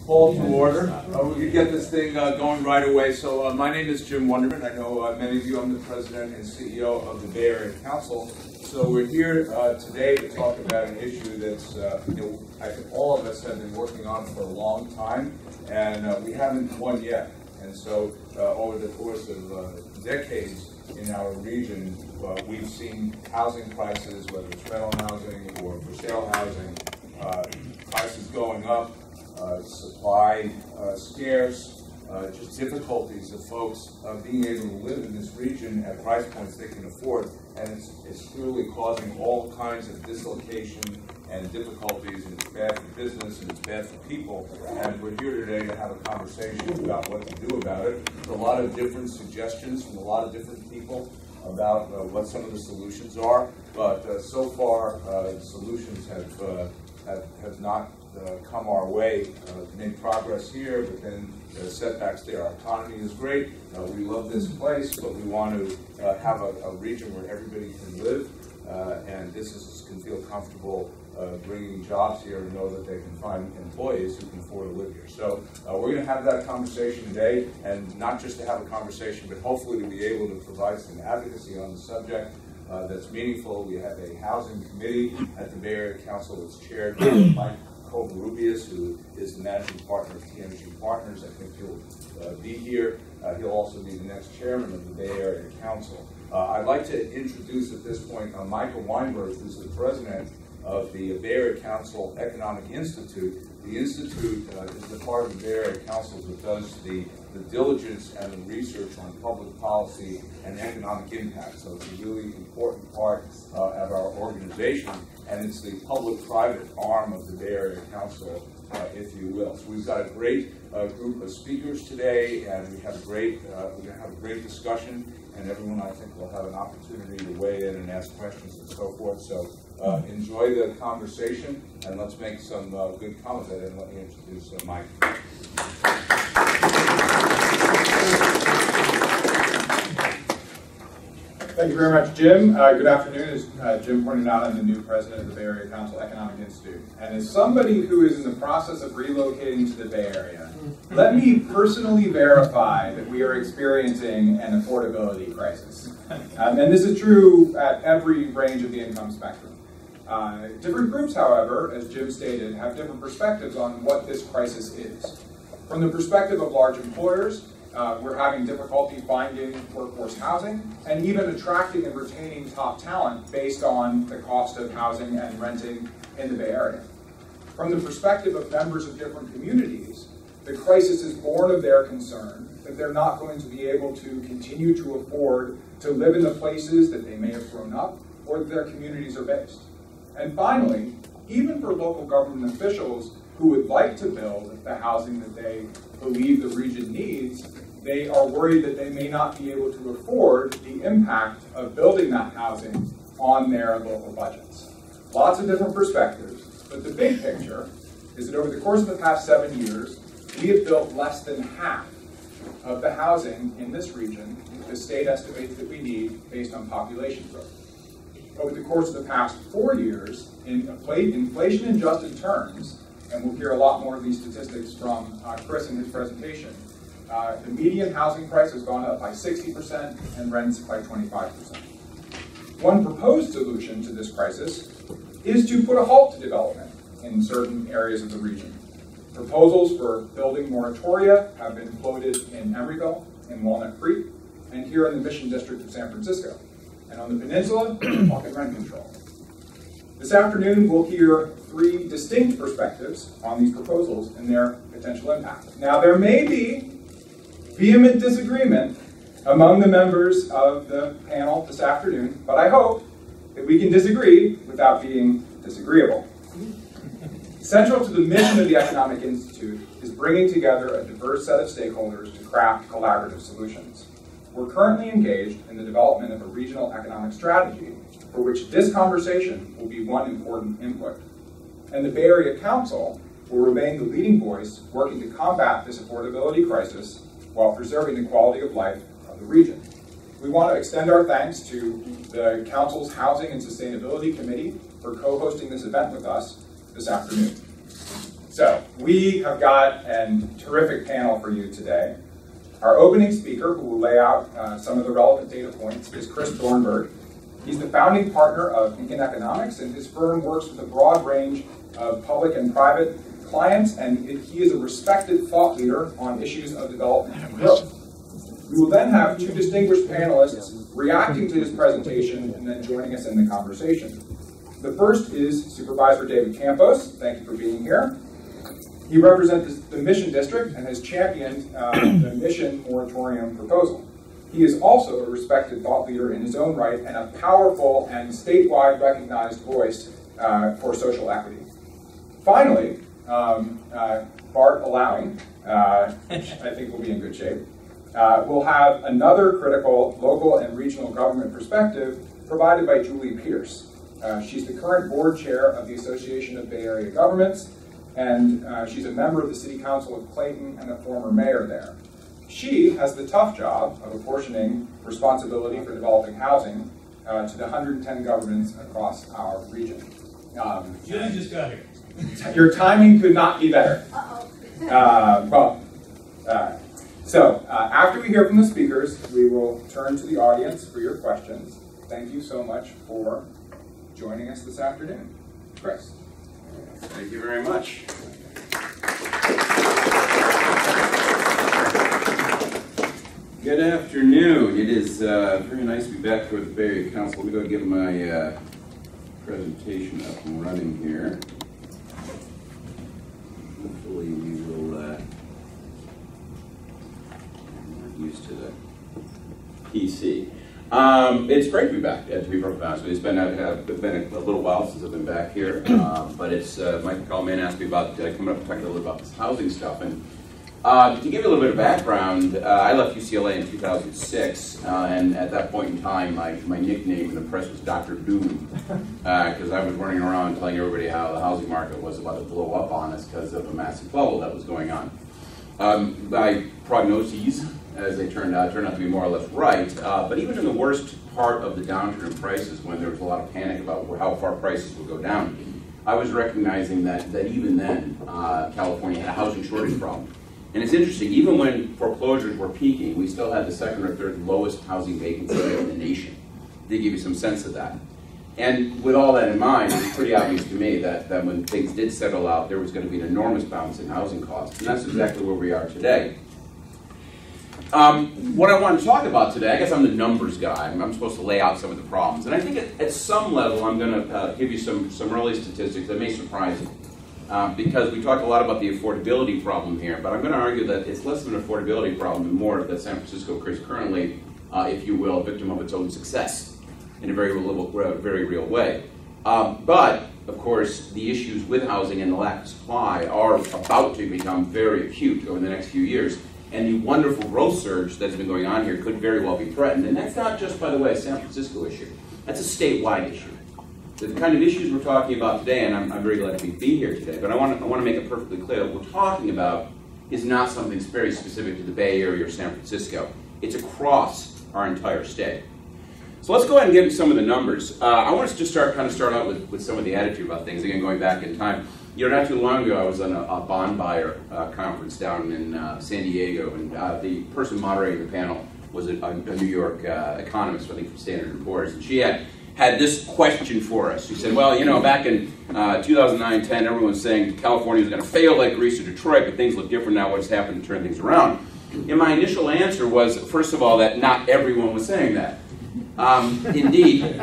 Call to order. We can get this thing going right away. So my name is Jim Wunderman. I know many of you. I'm the president and CEO of the Bay Area Council. So we're here today to talk about an issue that's I think all of us have been working on for a long time, and we haven't won yet. And so over the course of decades in our region, we've seen housing prices, whether it's rental housing or for sale housing, prices going up. Supply scarce, just difficulties of folks being able to live in this region at price points they can afford, and it's clearly causing all kinds of dislocation and difficulties, and it's bad for business and it's bad for people. And we're here today to have a conversation about what to do about it. There's a lot of different suggestions from a lot of different people about what some of the solutions are, but so far the solutions have not come our way. Made progress here, but then the setbacks there. Our economy is great. We love this place, but we want to have a region where everybody can live, and businesses can feel comfortable bringing jobs here and know that they can find employees who can afford to live here. So we're going to have that conversation today, and not just to have a conversation, but hopefully to be able to provide some advocacy on the subject that's meaningful. We have a housing committee at the Bay Area Council that's chaired by Mike Covarrubias, who is the managing partner of TMG Partners. I think he'll be here. He'll also be the next chairman of the Bay Area Council. I'd like to introduce at this point Michael Weinberg, who's the president of the Bay Area Council Economic Institute. The Institute is the part of the Bay Area Council that does the diligence and the research on public policy and economic impact. So it's a really important part of our organization, and it's the public-private arm of the Bay Area Council, if you will. So we've got a great group of speakers today, and we have we're going to have a great discussion, and everyone, I think, will have an opportunity to weigh in and ask questions and so forth. So enjoy the conversation, and let's make some good comments. And let me introduce Mike. Thank you very much, Jim. Good afternoon. As Jim pointed out, I'm the new president of the Bay Area Council Economic Institute. And as somebody who is in the process of relocating to the Bay Area, let me personally verify that we are experiencing an affordability crisis. And this is true at every range of the income spectrum. Different groups, however, as Jim stated, have different perspectives on what this crisis is. From the perspective of large employers, we're having difficulty finding workforce housing and even attracting and retaining top talent based on the cost of housing and renting in the Bay Area. From the perspective of members of different communities, the crisis is born of their concern that they're not going to be able to continue to afford to live in the places that they may have grown up or that their communities are based. And finally, even for local government officials who would like to build the housing that they believe the region needs, they are worried that they may not be able to afford the impact of building that housing on their local budgets. Lots of different perspectives, but the big picture is that over the course of the past 7 years, we have built less than half of the housing in this region the state estimates that we need based on population growth. Over the course of the past 4 years, in inflation-adjusted terms, and we'll hear a lot more of these statistics from Chris in his presentation, the median housing price has gone up by 60% and rents by 25%. One proposed solution to this crisis is to put a halt to development in certain areas of the region. Proposals for building moratoria have been floated in Emeryville, in Walnut Creek, and here in the Mission District of San Francisco. And on the peninsula, talking rent control. This afternoon, we'll hear 3 distinct perspectives on these proposals and their potential impact. Now, there may be vehement disagreement among the members of the panel this afternoon, but I hope that we can disagree without being disagreeable. Central to the mission of the Economic Institute is bringing together a diverse set of stakeholders to craft collaborative solutions. We're currently engaged in the development of a regional economic strategy for which this conversation will be one important input. And the Bay Area Council will remain the leading voice working to combat this affordability crisis while preserving the quality of life of the region. We want to extend our thanks to the Council's Housing and Sustainability Committee for co-hosting this event with us this afternoon. So we have got a terrific panel for you today. Our opening speaker, who will lay out some of the relevant data points, is Chris Thornburg. He's the founding partner of Beacon Economics, and his firm works with a broad range of public and private clients, and he is a respected thought leader on issues of development and growth. We will then have two distinguished panelists reacting to his presentation and then joining us in the conversation. The first is Supervisor David Campos. Thank you for being here. He represents the Mission District and has championed the Mission Moratorium proposal. He is also a respected thought leader in his own right and a powerful and statewide recognized voice for social equity. Finally, Bart Allowing, which I think will be in good shape, will have another critical local and regional government perspective provided by Julie Pierce. She's the current board chair of the Association of Bay Area Governments, and she's a member of the City Council of Clayton and a former mayor there. She has the tough job of apportioning responsibility for developing housing to the 110 governments across our region. Julie just got here. Your timing could not be better. So after we hear from the speakers, we will turn to the audience for your questions. Thank you so much for joining us this afternoon. Chris. Thank you very much. Good afternoon. It is very nice to be back for the Bay Area Council. Let me go get my presentation up and running here. Hopefully we will get used to the PC. It's great to be back, to be perfectly honest with you. It's been a little while since I've been back here, but it's Mike Callman asked me about coming up and talking a little about this housing stuff. And to give you a little bit of background, I left UCLA in 2006, and at that point in time, my nickname in the press was Dr. Doom, because I was running around telling everybody how the housing market was about to blow up on us because of a massive bubble that was going on. My prognoses, as they turned out to be more or less right, but even in the worst part of the downturn in prices, when there was a lot of panic about how far prices would go down, I was recognizing that even then, California had a housing shortage problem. And it's interesting, even when foreclosures were peaking, we still had the second or third lowest housing vacancy rate in the nation. They give you some sense of that. And with all that in mind, it's pretty obvious to me that when things did settle out, there was going to be an enormous bounce in housing costs. And that's exactly where we are today. What I want to talk about today, I guess I'm the numbers guy. I'm supposed to lay out some of the problems. And I think at some level, I'm going to give you some early statistics that may surprise you. Because we talked a lot about the affordability problem here, but I'm going to argue that it's less of an affordability problem and more that San Francisco is currently, if you will, a victim of its own success in a very real way. But, of course, the issues with housing and the lack of supply are about to become very acute over the next few years. And the wonderful growth surge that's been going on here could very well be threatened. And that's not just, by the way, a San Francisco issue. That's a statewide issue. The kind of issues we're talking about today, and I'm very glad to be here today, but I want to make it perfectly clear that what we're talking about is not something very specific to the Bay Area or San Francisco. It's across our entire state. So let's go ahead and give you some of the numbers. I want us to start out with some of the attitude about things, again, going back in time. You know, not too long ago, I was on a bond buyer conference down in San Diego, and the person moderating the panel was a New York economist, I think from Standard & Poor's, and she had this question for us. She said, well, you know, back in 2009-10, everyone was saying California was going to fail like Greece or Detroit, but things look different now. What's happened to turn things around? And my initial answer was, first of all, that not everyone was saying that. Indeed,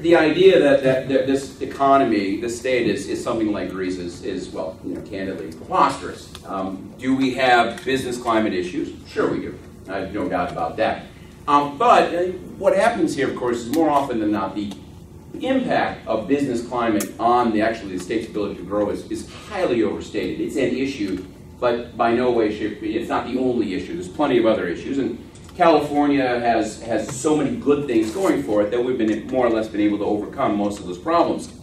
the idea that this economy, this state is something like Greece is well, you know, candidly preposterous. Do we have business climate issues? Sure we do. I have no doubt about that. But what happens here, of course, is more often than not the impact of business climate on the state's ability to grow is highly overstated. It's an issue, but by no way, shape, it's not the only issue. There's plenty of other issues, and California has so many good things going for it that we've been more or less been able to overcome most of those problems.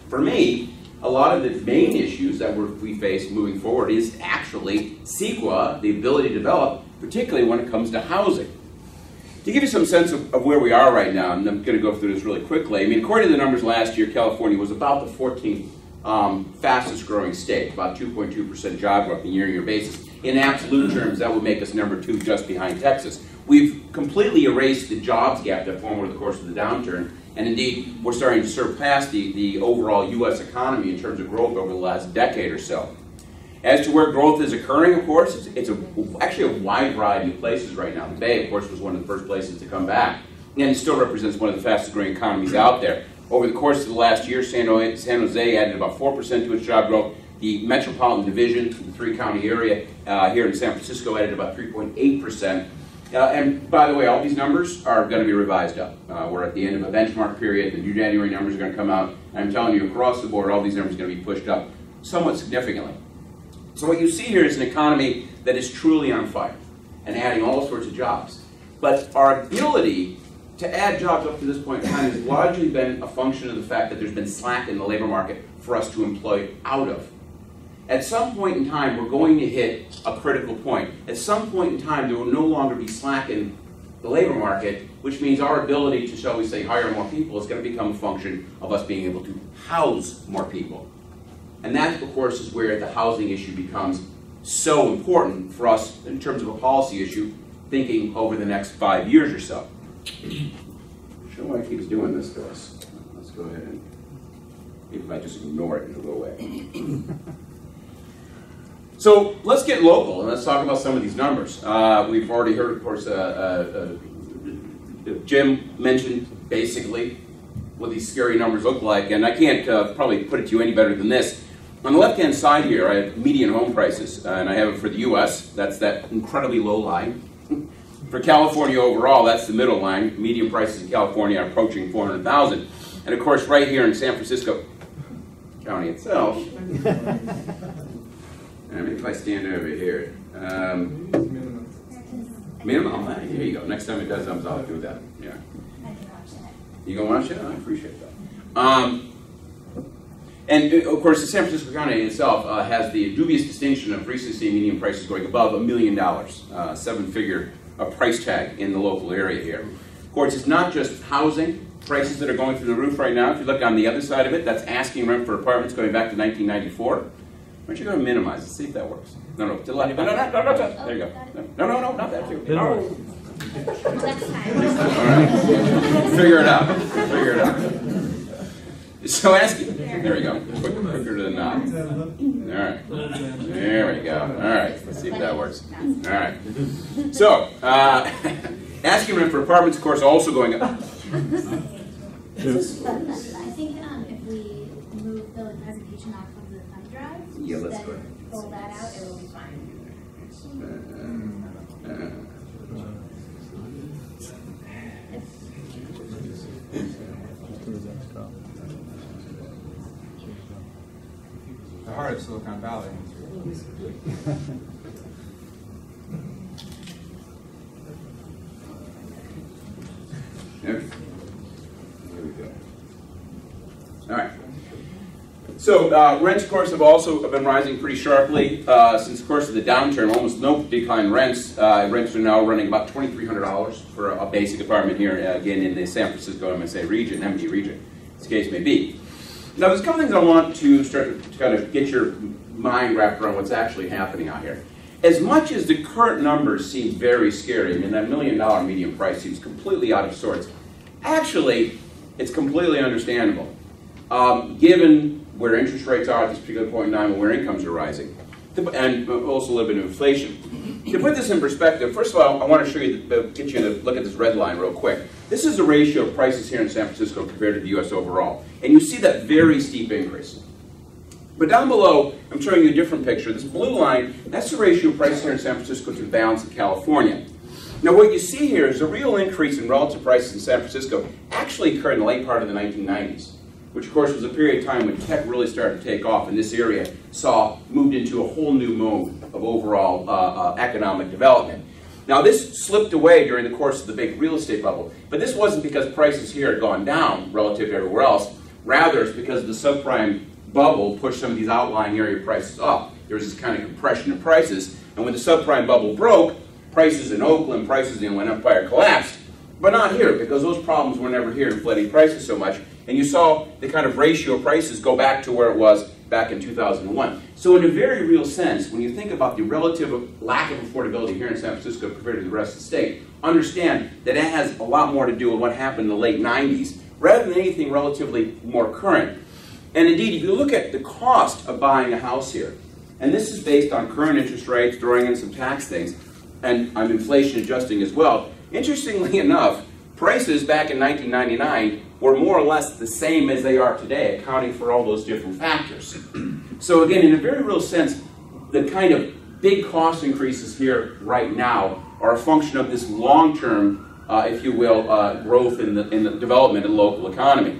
For me, a lot of the main issues that we face moving forward is actually CEQA, the ability to develop, particularly when it comes to housing. To give you some sense of where we are right now, and I'm going to go through this really quickly, I mean, according to the numbers last year, California was about the 14th fastest growing state, about 2.2% job growth on a year-on-year basis. In absolute terms, that would make us number 2 just behind Texas. We've completely erased the jobs gap that formed over the course of the downturn, and indeed, we're starting to surpass the overall U.S. economy in terms of growth over the last decade or so. As to where growth is occurring, of course, it's actually a wide variety of places right now. The Bay, of course, was one of the first places to come back, and it still represents one of the fastest growing economies out there. Over the course of the last year, San Jose added about 4% to its job growth. The metropolitan division, the 3-county area here in San Francisco, added about 3.8%. And by the way, all these numbers are going to be revised up. We're at the end of a benchmark period. The new January numbers are going to come out. And I'm telling you, across the board, all these numbers are going to be pushed up somewhat significantly. So what you see here is an economy that is truly on fire and adding all sorts of jobs. But our ability to add jobs up to this point in time has largely been a function of the fact that there's been slack in the labor market for us to employ out of. At some point in time, we're going to hit a critical point. At some point in time, there will no longer be slack in the labor market, which means our ability to, shall we say, hire more people is going to become a function of us being able to house more people. And that, of course, is where the housing issue becomes so important for us in terms of a policy issue, thinking over the next 5 years or so. I'm sure why it keeps doing this to us. Let's go ahead and maybe if I just ignore it and it'll go away. So let's get local and let's talk about some of these numbers. We've already heard, of course, Jim mentioned basically what these scary numbers look like, and I can't probably put it to you any better than this. On the left-hand side here, I have median home prices, and I have it for the U.S. That's that incredibly low line. For California overall, that's the middle line. Median prices in California are approaching $400,000. And of course, right here in San Francisco County itself, maybe if I stand over here, minimum, here you go. Next time it does thumbs up, I'll do that. Yeah. You gonna watch it? I appreciate that. And of course, the San Francisco County itself has the dubious distinction of recently seeing median prices going above $1 million, 7-figure price tag in the local area here. Of course, it's not just housing prices that are going through the roof right now. If you look on the other side of it, that's asking rent for apartments going back to 1994. Why don't you go and minimize it? See if that works. No, to the left. No. There you go. No, not that too. No. Next time. All right. Figure it out. So asking. There we go. Quicker to the nod. All right. There we go. All right. Let's see if that works. All right. So, asking rent for apartments, of course, also going up. I think if we move the presentation off of the thumb drive, Yeah, let's go ahead. Pull that out, it will be fine. The heart of Silicon Valley. There we go. All right. So rents, of course, have also been rising pretty sharply since, of course, of the downturn. Almost no decline in rents. Rents are now running about $2,300 for a basic apartment here, again, in the San Francisco MSA region, MD region, as the case may be. Now, there's a couple things I want to start to kind of get your mind wrapped around what's actually happening out here. As much as the current numbers seem very scary, I mean, that $1 million median price seems completely out of sorts. Actually, it's completely understandable, given where interest rates are at this particular point in time and where incomes are rising, and also a little bit of inflation. To put this in perspective, first of all, I want to show you, get you to look at this red line real quick. This is the ratio of prices here in San Francisco compared to the U.S. overall, and you see that very steep increase. But down below, I'm showing you a different picture. This blue line, that's the ratio of prices here in San Francisco to the balance of California. Now what you see here is a real increase in relative prices in San Francisco actually occurred in the late part of the 1990s, which of course was a period of time when tech really started to take off, and this area moved into a whole new mode of overall economic development. Now this slipped away during the course of the big real estate bubble, but this wasn't because prices here had gone down relative to everywhere else. Rather, it's because the subprime bubble pushed some of these outlying area prices up. There was this kind of compression of prices, and when the subprime bubble broke, prices in Oakland, prices in Inland Empire collapsed. But not here, because those problems were never here, inflating prices so much. And you saw the kind of ratio of prices go back to where it was back in 2001. So in a very real sense, when you think about the relative lack of affordability here in San Francisco compared to the rest of the state, understand that it has a lot more to do with what happened in the late 90s, rather than anything relatively more current. And indeed, if you look at the cost of buying a house here, and this is based on current interest rates, throwing in some tax things, and I'm inflation adjusting as well, interestingly enough, prices back in 1999 were more or less the same as they are today, accounting for all those different factors. So again, in a very real sense, the kind of big cost increases here right now are a function of this long-term, if you will, growth in the development of the local economy.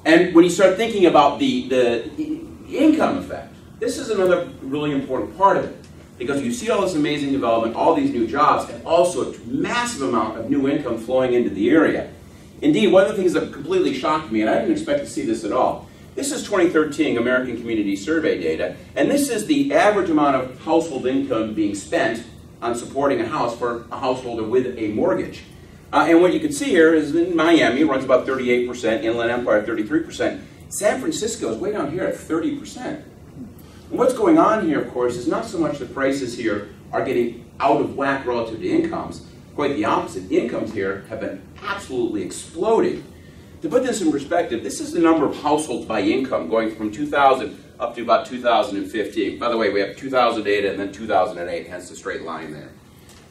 And when you start thinking about the income effect, this is another really important part of it. Because you see all this amazing development, all these new jobs, and also a massive amount of new income flowing into the area. Indeed, one of the things that completely shocked me, and I didn't expect to see this at all, this is 2013 American Community Survey data, and this is the average amount of household income being spent on supporting a house for a householder with a mortgage. And what you can see here is in Miami, it runs about 38%, Inland Empire 33%. San Francisco is way down here at 30%. And what's going on here, of course, is not so much the prices here are getting out of whack relative to incomes. Quite the opposite. Incomes here have been absolutely exploding. To put this in perspective, this is the number of households by income going from 2000 up to about 2015. By the way, we have 2000 data and then 2008, hence the straight line there.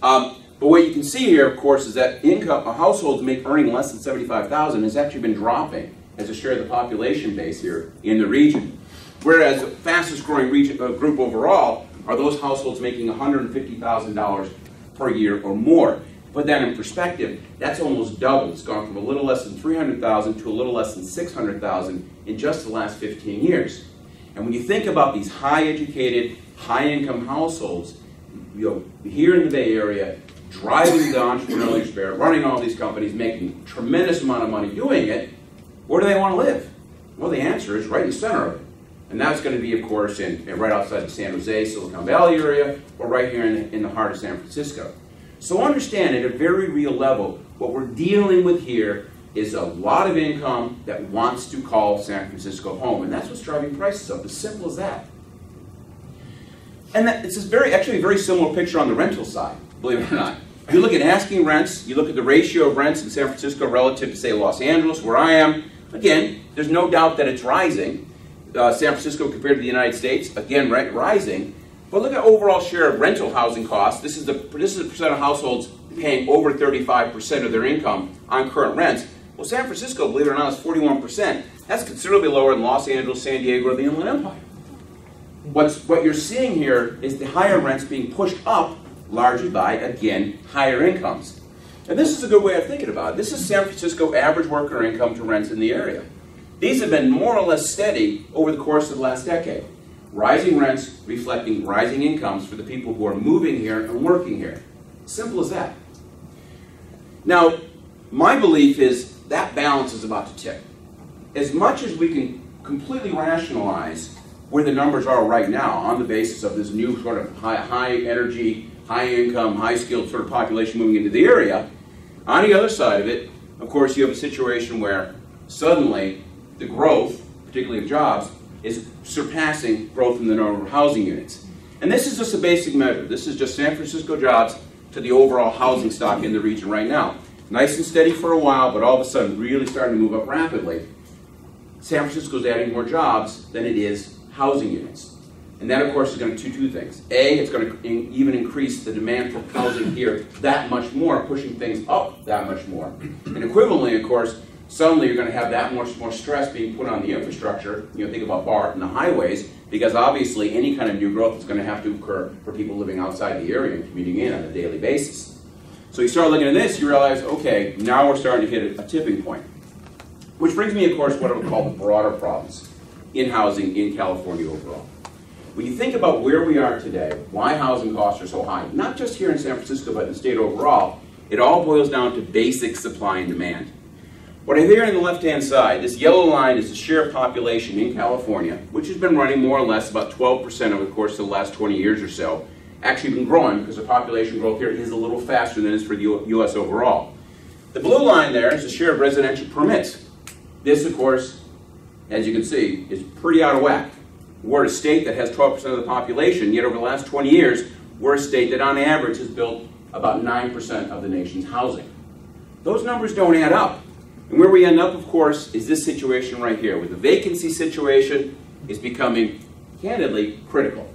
But what you can see here, of course, is that income, households earning less than $75,000 has actually been dropping as a share of the population base here in the region. Whereas the fastest growing group overall are those households making $150,000 per year or more. To put that in perspective, that's almost doubled. It's gone from a little less than $300,000 to a little less than $600,000 in just the last 15 years. And when you think about these high-educated, high-income households, here in the Bay Area, driving the entrepreneurial spirit, running all these companies, making a tremendous amount of money doing it, where do they want to live? Well, the answer is right in the center of it. And that's going to be, of course, right outside the San Jose, Silicon Valley area, or right here in the heart of San Francisco. So understand, at a very real level, what we're dealing with here is a lot of income that wants to call San Francisco home. And that's what's driving prices up, as simple as that. And it's actually a very similar picture on the rental side, believe it or not. If you look at asking rents, you look at the ratio of rents in San Francisco relative to, say, Los Angeles, where I am, again, there's no doubt that it's rising. San Francisco compared to the United States, again, rising. But look at overall share of rental housing costs. This is the percent of households paying over 35% of their income on current rents. Well, San Francisco, believe it or not, is 41%. That's considerably lower than Los Angeles, San Diego, or the Inland Empire. What you're seeing here is the higher rents being pushed up largely by, again, higher incomes. And this is a good way of thinking about it. This is San Francisco average worker income to rents in the area. These have been more or less steady over the course of the last decade. Rising rents reflecting rising incomes for the people who are moving here and working here. Simple as that. Now, my belief is that balance is about to tip. As much as we can completely rationalize where the numbers are right now on the basis of this new sort of high energy, high income, high skilled sort of population moving into the area, on the other side of it, of course, you have a situation where suddenly the growth, particularly of jobs, is surpassing growth in the number of housing units. And this is just a basic measure. This is just San Francisco jobs to the overall housing stock in the region right now. Nice and steady for a while, but all of a sudden really starting to move up rapidly. San Francisco is adding more jobs than it is housing units. And that, of course, is going to do two things. A, it's going to even increase the demand for housing here that much more, pushing things up that much more. And equivalently, of course, suddenly you're going to have that much more stress being put on the infrastructure. Think about BART and the highways, because obviously any kind of new growth is going to have to occur for people living outside the area and commuting in on a daily basis. So you start looking at this, you realize, okay, now we're starting to hit a tipping point. Which brings me, of course, what I would call the broader problems in housing in California overall. When you think about where we are today, why housing costs are so high, not just here in San Francisco, but in the state overall, it all boils down to basic supply and demand. What I hear on the left-hand side, this yellow line is the share of population in California, which has been running more or less about 12% over the course of the last 20 years or so. Actually been growing because the population growth here is a little faster than it is for the U.S. overall. The blue line there is the share of residential permits This, of course, as you can see, is pretty out of whack. We're a state that has 12% of the population, yet over the last 20 years, we're a state that on average has built about 9% of the nation's housing. Those numbers don't add up. And where we end up, of course, is this situation right here, where the vacancy situation is becoming, candidly, critical.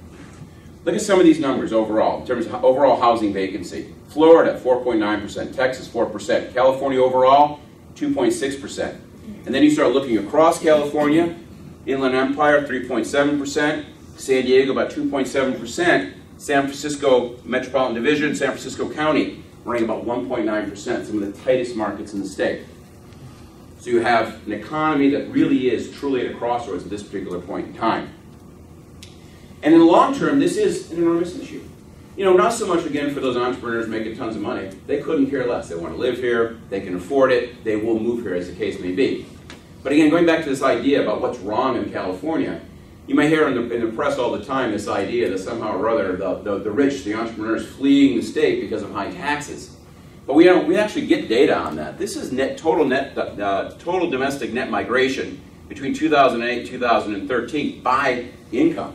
Look at some of these numbers overall, in terms of overall housing vacancy. Florida, 4.9%, Texas, 4%, California overall, 2.6%. And then you start looking across California, Inland Empire, 3.7%, San Diego, about 2.7%, San Francisco Metropolitan Division, San Francisco County, running about 1.9%, some of the tightest markets in the state. So you have an economy that really is truly at a crossroads at this particular point in time. And in the long term, this is an enormous issue. You know, not so much, again, for those entrepreneurs making tons of money. They couldn't care less. They want to live here, they can afford it, they will move here as the case may be. But again, going back to this idea about what's wrong in California, you may hear in the press all the time this idea that somehow or other the rich, the entrepreneurs fleeing the state because of high taxes. But we actually get data on that. This is total domestic net migration between 2008 and 2013 by income.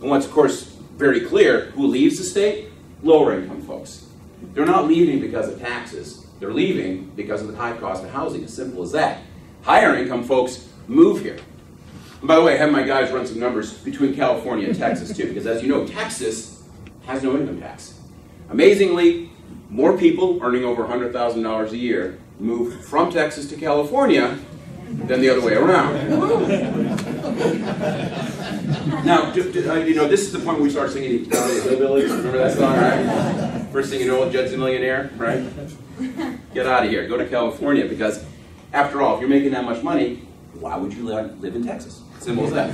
And what's, of course, very clear, who leaves the state? Lower income folks. They're not leaving because of taxes. They're leaving because of the high cost of housing, as simple as that. Higher income folks move here. And by the way, I have my guys run some numbers between California and Texas too, because as you know, Texas has no income tax. Amazingly, more people earning over $100,000 a year move from Texas to California than the other way around. Now, you know, this is the point where we start singing Hillbillies. Remember that song, right? First thing you know, Jed's a millionaire, right? Get out of here. Go to California, because after all, if you're making that much money, why would you live in Texas? Simple as that.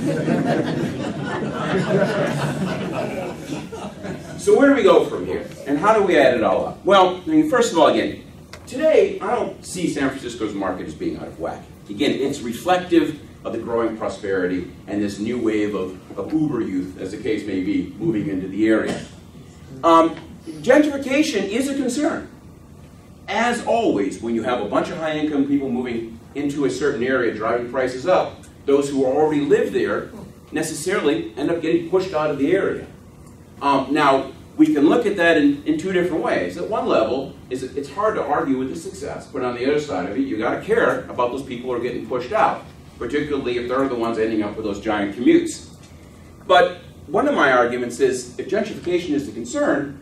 So where do we go from here? And how do we add it all up? Well, I mean, first of all, again, today I don't see San Francisco's market as being out of whack. Again, it's reflective of the growing prosperity and this new wave of Uber youth, as the case may be, moving into the area. Gentrification is a concern. As always, when you have a bunch of high-income people moving into a certain area, driving prices up, those who already live there necessarily end up getting pushed out of the area. Now, we can look at that in two different ways. At one level, it's hard to argue with the success, but on the other side of it, you got to care about those people who are getting pushed out, particularly if they're the ones ending up with those giant commutes. But one of my arguments is, if gentrification is the concern,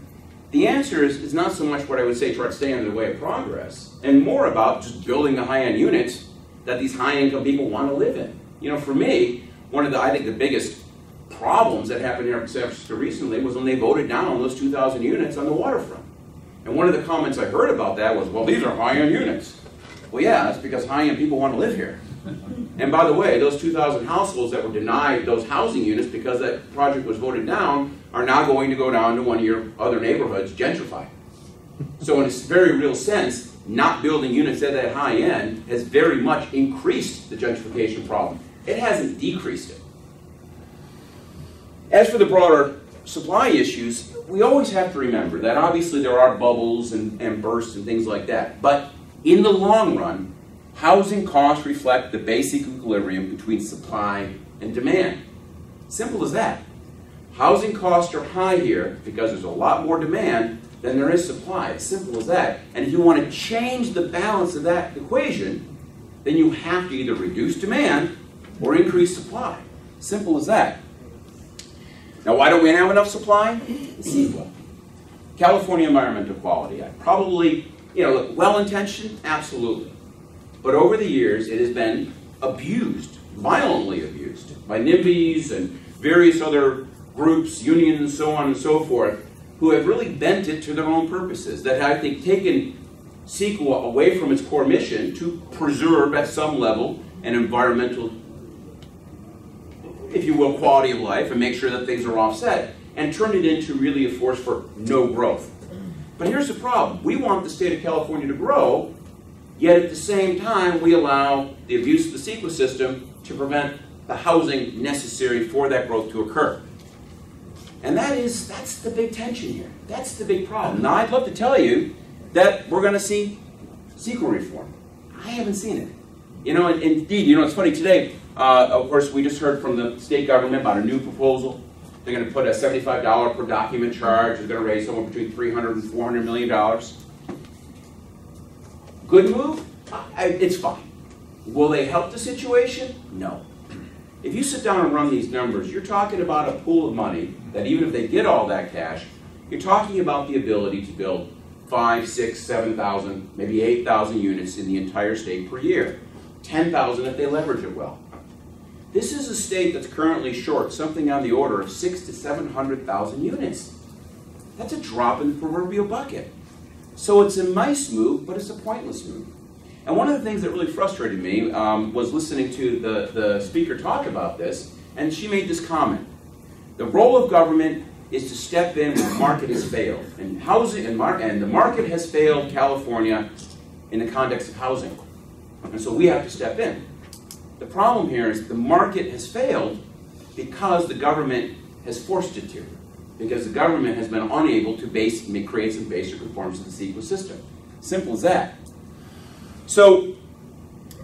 the answer is not so much what I would say try to stay in the way of progress, and more about just building the high-end units that these high-income people want to live in. You know, for me, I think the biggest problems that happened here in San Francisco recently was when they voted down on those 2,000 units on the waterfront. And one of the comments I heard about that was, well, these are high-end units. Well, yeah, that's because high-end people want to live here. And by the way, those 2,000 households that were denied those housing units because that project was voted down are now going to go down to one of your other neighborhoods, gentrified. So in a very real sense, not building units at that high end has very much increased the gentrification problem. It hasn't decreased it. As for the broader supply issues, we always have to remember that obviously there are bubbles and bursts and things like that. But in the long run, housing costs reflect the basic equilibrium between supply and demand. Simple as that. Housing costs are high here because there's a lot more demand than there is supply. It's simple as that. And if you want to change the balance of that equation, then you have to either reduce demand or increase supply. Simple as that. Now, why don't we have enough supply? CEQA. California Environmental Quality Act. Probably, look, well-intentioned? Absolutely. But over the years, it has been abused, violently abused, by NIMBYs and various other groups, unions, so on and so forth, who have really bent it to their own purposes, that have, I think, taken CEQA away from its core mission to preserve, at some level, an environmental, if you will, quality of life, and make sure that things are offset, and turn it into really a force for no growth. But here's the problem. We want the state of California to grow, yet at the same time, we allow the abuse of the CEQA system to prevent the housing necessary for that growth to occur. And that's the big tension here. That's the big problem. Now, I'd love to tell you that we're going to see CEQA reform. I haven't seen it. You know, and indeed, you know, it's funny today, of course, we just heard from the state government about a new proposal. They're going to put a $75 per document charge. They're going to raise somewhere between $300 and $400 million. Good move? It's fine. Will they help the situation? No. If you sit down and run these numbers, you're talking about a pool of money that even if they get all that cash, you're talking about the ability to build 5, 6, 7,000, maybe 8,000 units in the entire state per year. 10,000 if they leverage it well. This is a state that's currently short something on the order of 600,000 to 700,000 units. That's a drop in the proverbial bucket. So it's a nice move, but it's a pointless move. And one of the things that really frustrated me was listening to the speaker talk about this, and she made this comment. The role of government is to step in when the market has failed. And the market has failed California in the context of housing. And so we have to step in. The problem here is the market has failed because the government has forced it to. Because the government has been unable to create some basic reforms to the CEQA system. Simple as that. So,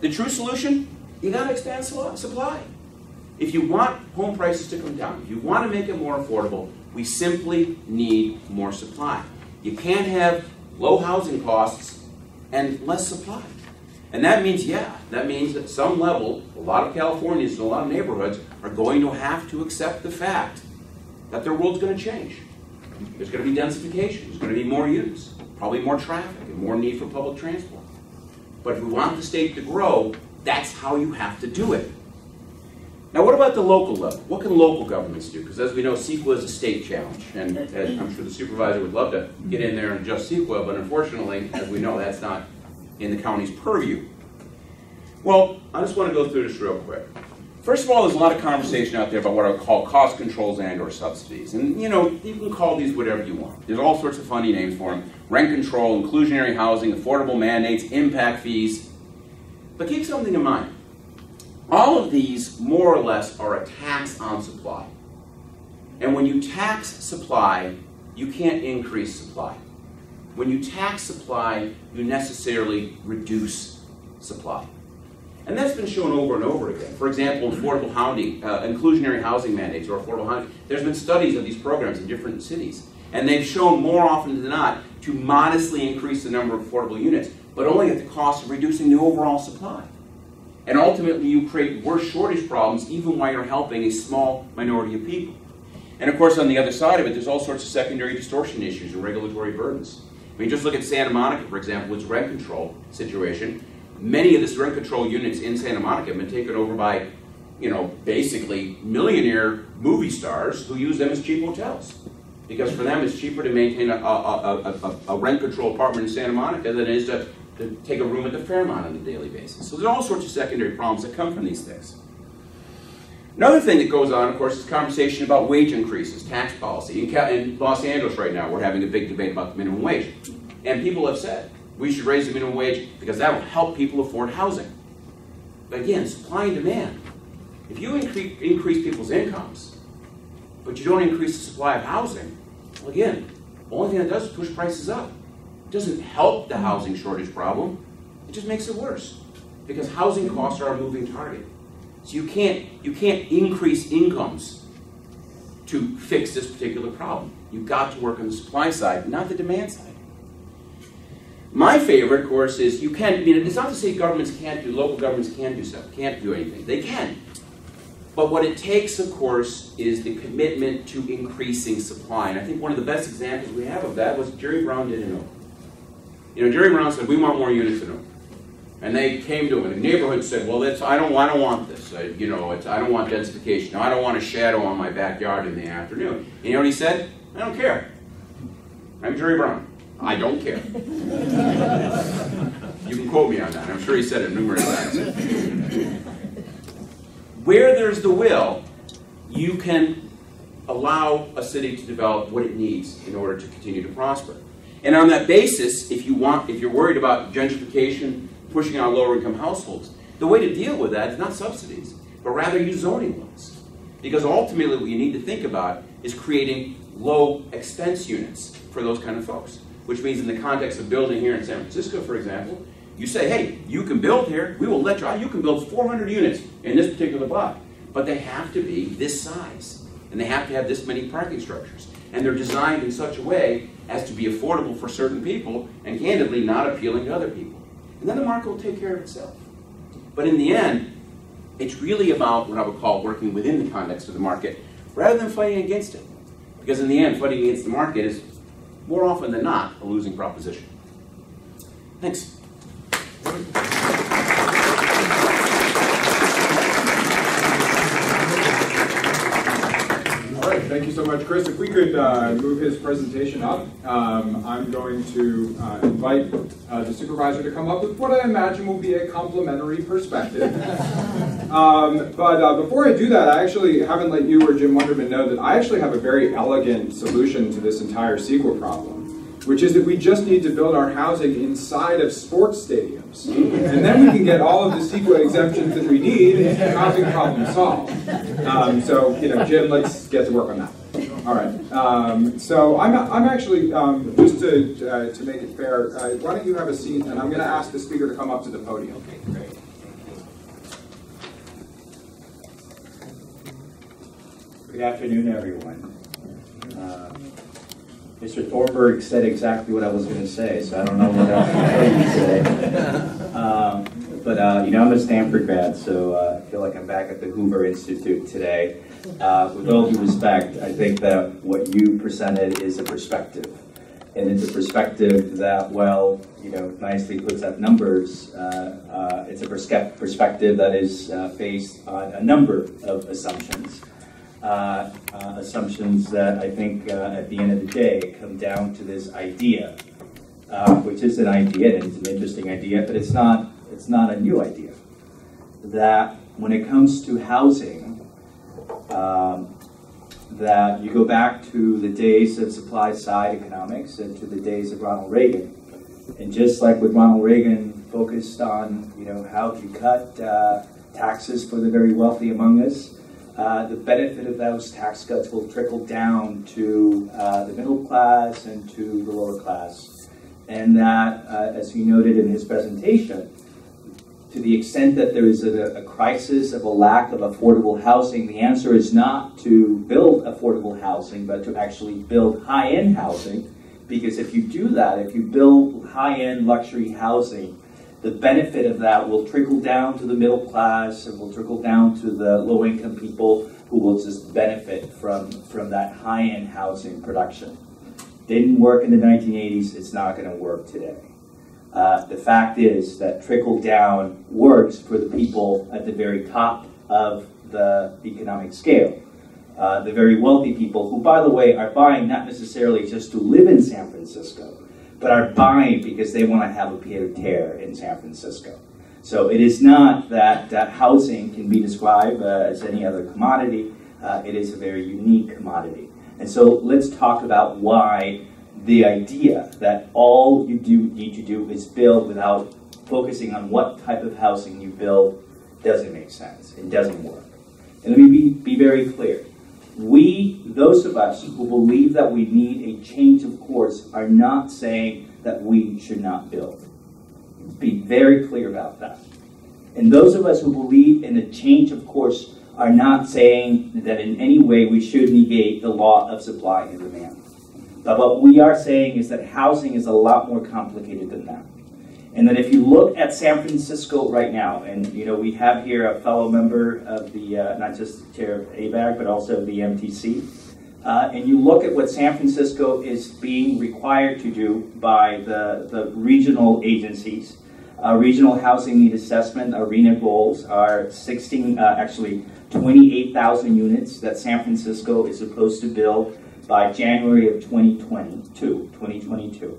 the true solution, you got to expand supply. If you want home prices to come down, if you want to make it more affordable, we simply need more supply. You can't have low housing costs and less supply. And that means, at some level, a lot of Californians and a lot of neighborhoods are going to have to accept the fact that their world's going to change. There's going to be densification, there's going to be more use, probably more traffic and more need for public transport. But if we want the state to grow, that's how you have to do it. Now what about the local level? What can local governments do? Because as we know, CEQA is a state challenge. And I'm sure the supervisor would love to get in there and adjust CEQA, but unfortunately, as we know, that's not in the county's purview. Well, I just want to go through this real quick. First of all, there's a lot of conversation out there about what I would call cost controls and/or subsidies. And you know, you can call these whatever you want. There's all sorts of funny names for them. Rent control, inclusionary housing, affordable mandates, impact fees. But keep something in mind. All of these, more or less, are a tax on supply. And when you tax supply, you can't increase supply. When you tax supply, you necessarily reduce supply. And that's been shown over and over again. For example, affordable housing, inclusionary housing mandates or affordable housing. There's been studies of these programs in different cities. And they've shown more often than not to modestly increase the number of affordable units, but only at the cost of reducing the overall supply. And ultimately, you create worse shortage problems even while you're helping a small minority of people. And of course, on the other side of it, there's all sorts of secondary distortion issues and regulatory burdens. I mean, just look at Santa Monica, for example, its rent control situation. Many of the rent control units in Santa Monica have been taken over by, you know, basically millionaire movie stars who use them as cheap hotels. Because for them, it's cheaper to maintain a rent control apartment in Santa Monica than it is to take a room at the Fairmont on a daily basis. So there's all sorts of secondary problems that come from these things. Another thing that goes on, of course, is conversation about wage increases, tax policy. In Los Angeles right now, we're having a big debate about the minimum wage. And people have said, we should raise the minimum wage because that will help people afford housing. But again, supply and demand. If you increase people's incomes, but you don't increase the supply of housing, well again, the only thing that does is push prices up. It doesn't help the housing shortage problem, it just makes it worse. Because housing costs are a moving target. So you can't increase incomes to fix this particular problem. You've got to work on the supply side, not the demand side. My favorite, of course, is it's not to say governments can't do, local governments can do stuff, can't do anything. They can. But what it takes, of course, is the commitment to increasing supply. And I think one of the best examples we have of that was Jerry Brown did in Oakland. You know, Jerry Brown said, we want more units in Oakland. And they came to him, and the neighborhood said, well, I don't want this. I don't want densification. I don't want a shadow on my backyard in the afternoon. And you know what he said? I don't care. I'm Jerry Brown. I don't care. You can quote me on that. I'm sure he said it numerous times. Where there's the will, you can allow a city to develop what it needs in order to continue to prosper. And on that basis, if you're worried about gentrification, pushing out lower income households, the way to deal with that is not subsidies, but rather use zoning laws. Because ultimately what you need to think about is creating low expense units for those kind of folks. Which means in the context of building here in San Francisco, for example, You say, hey, you can build here, we will let you, you can build 400 units in this particular block. But they have to be this size, and they have to have this many parking structures. And they're designed in such a way as to be affordable for certain people, and candidly, not appealing to other people. And then the market will take care of itself. But in the end, it's really about what I would call working within the context of the market, rather than fighting against it. Because in the end, fighting against the market is, more often than not, a losing proposition. Thanks. All right, thank you so much, Chris. If we could move his presentation up, I'm going to invite the supervisor to come up with what I imagine will be a complementary perspective. But before I do that, I actually haven't let you or Jim Wonderman know that I actually have a very elegant solution to this entire CEQA problem, which is that we just need to build our housing inside of sports stadiums. And then we can get all of the CEQA exemptions that we need and the housing problem solved. So, Jim, let's get to work on that. All right. So I'm actually, just to make it fair, why don't you have a seat, and I'm going to ask the speaker to come up to the podium. Okay, great. Good afternoon, everyone. Mr. Thornburg said exactly what I was going to say, so I don't know what else to say. But I'm a Stanford grad, so I feel like I'm back at the Hoover Institute today. With all due respect, I think that what you presented is a perspective. And it's a perspective that, nicely puts up numbers. It's a perspective that is based on a number of assumptions. Assumptions that I think at the end of the day come down to this idea, which is an idea, and it's an interesting idea, but it's not a new idea. That when it comes to housing, that you go back to the days of supply side economics and to the days of Ronald Reagan, and just like with Ronald Reagan focused on how to cut taxes for the very wealthy among us. The benefit of those tax cuts will trickle down to the middle class and to the lower class. And that, as he noted in his presentation, to the extent that there is a crisis of a lack of affordable housing, the answer is not to build affordable housing, but to actually build high-end housing. Because if you do that, if you build high-end luxury housing, the benefit of that will trickle down to the middle class and will trickle down to the low-income people who will just benefit from that high-end housing production. Didn't work in the 1980s, it's not going to work today. The fact is that trickle-down works for the people at the very top of the economic scale. The very wealthy people who, by the way, are buying not necessarily just to live in San Francisco, but are buying because they want to have a pied-à-terre in San Francisco. So it is not that housing can be described as any other commodity. It is a very unique commodity. And so let's talk about why the idea that all you need to do is build without focusing on what type of housing you build doesn't make sense. It doesn't work. And let me be very clear. Those of us who believe that we need a change of course, are not saying that we should not build. Let's be very clear about that. And those of us who believe in a change of course are not saying that in any way we should negate the law of supply and demand. But what we are saying is that housing is a lot more complicated than that. And that if you look at San Francisco right now, and we have here a fellow member of the, not just the chair of ABAG, but also the MTC, and you look at what San Francisco is being required to do by the regional agencies, regional housing need assessment, RHNA goals are 28,000 units that San Francisco is supposed to build by January of 2022.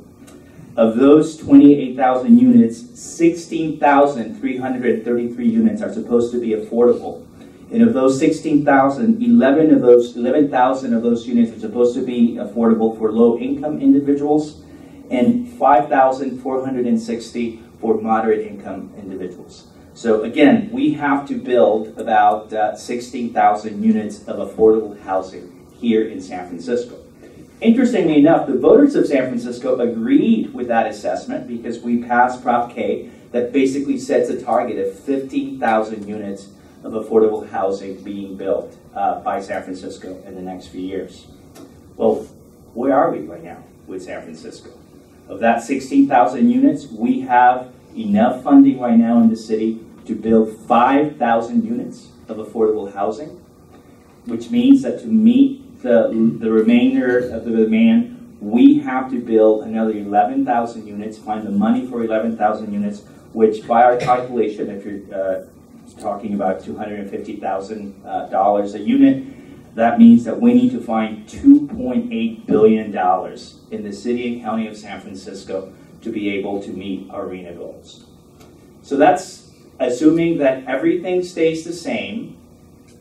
Of those 28,000 units, 16,333 units are supposed to be affordable. And of those 16,000, 11,000 of those units are supposed to be affordable for low-income individuals, and 5,460 for moderate-income individuals. So again, we have to build about 16,000 units of affordable housing here in San Francisco. Interestingly enough, the voters of San Francisco agreed with that assessment because we passed Prop K that basically sets a target of 15,000 units of affordable housing being built by San Francisco in the next few years. Well, where are we right now with San Francisco? Of that 16,000 units, we have enough funding right now in the city to build 5,000 units of affordable housing, which means that to meet the remainder of the demand, we have to build another 11,000 units, find the money for 11,000 units, which by our calculation, if you're talking about $250,000 a unit, that means that we need to find $2.8 billion in the city and county of San Francisco to be able to meet our RHNA goals. So that's assuming that everything stays the same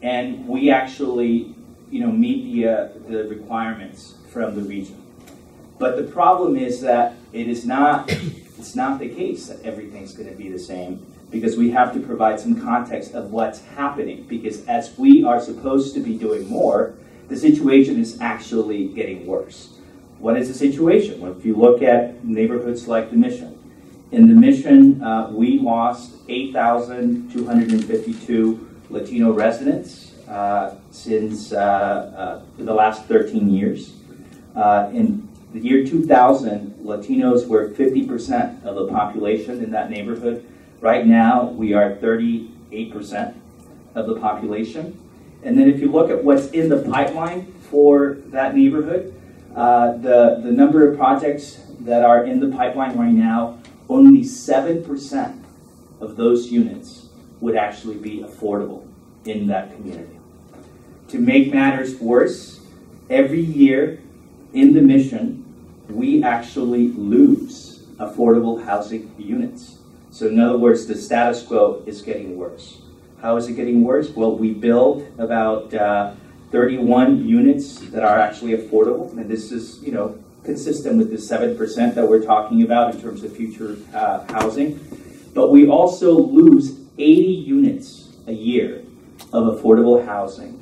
and we actually meet the requirements from the region. But the problem is that it's not the case that everything's going to be the same, because we have to provide some context of what's happening. Because as we are supposed to be doing more, the situation is actually getting worse. What is the situation? Well, if you look at neighborhoods like the Mission, in the Mission, we lost 8,252 Latino residents since the last 13 years. In the year 2000, Latinos were 50% of the population in that neighborhood. Right now, we are 38% of the population. And then if you look at what's in the pipeline for that neighborhood, the number of projects that are in the pipeline right now, only 7% of those units would actually be affordable in that community. To make matters worse, every year in the Mission, we actually lose affordable housing units. So in other words, the status quo is getting worse. How is it getting worse? Well, we build about 31 units that are actually affordable, and this is, consistent with the 7% that we're talking about in terms of future housing. But we also lose 80 units a year of affordable housing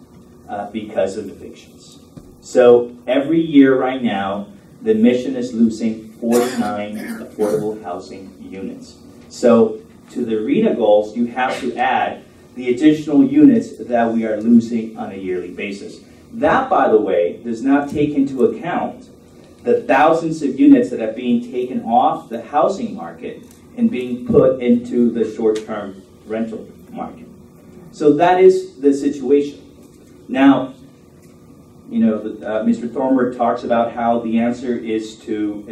because of evictions. So every year right now, the Mission is losing 49 affordable housing units. So to the RHNA goals, you have to add the additional units that we are losing on a yearly basis. That, by the way, does not take into account the thousands of units that are being taken off the housing market and being put into the short-term rental market. So that is the situation. Now, Mr. Thornburg talks about how the answer is to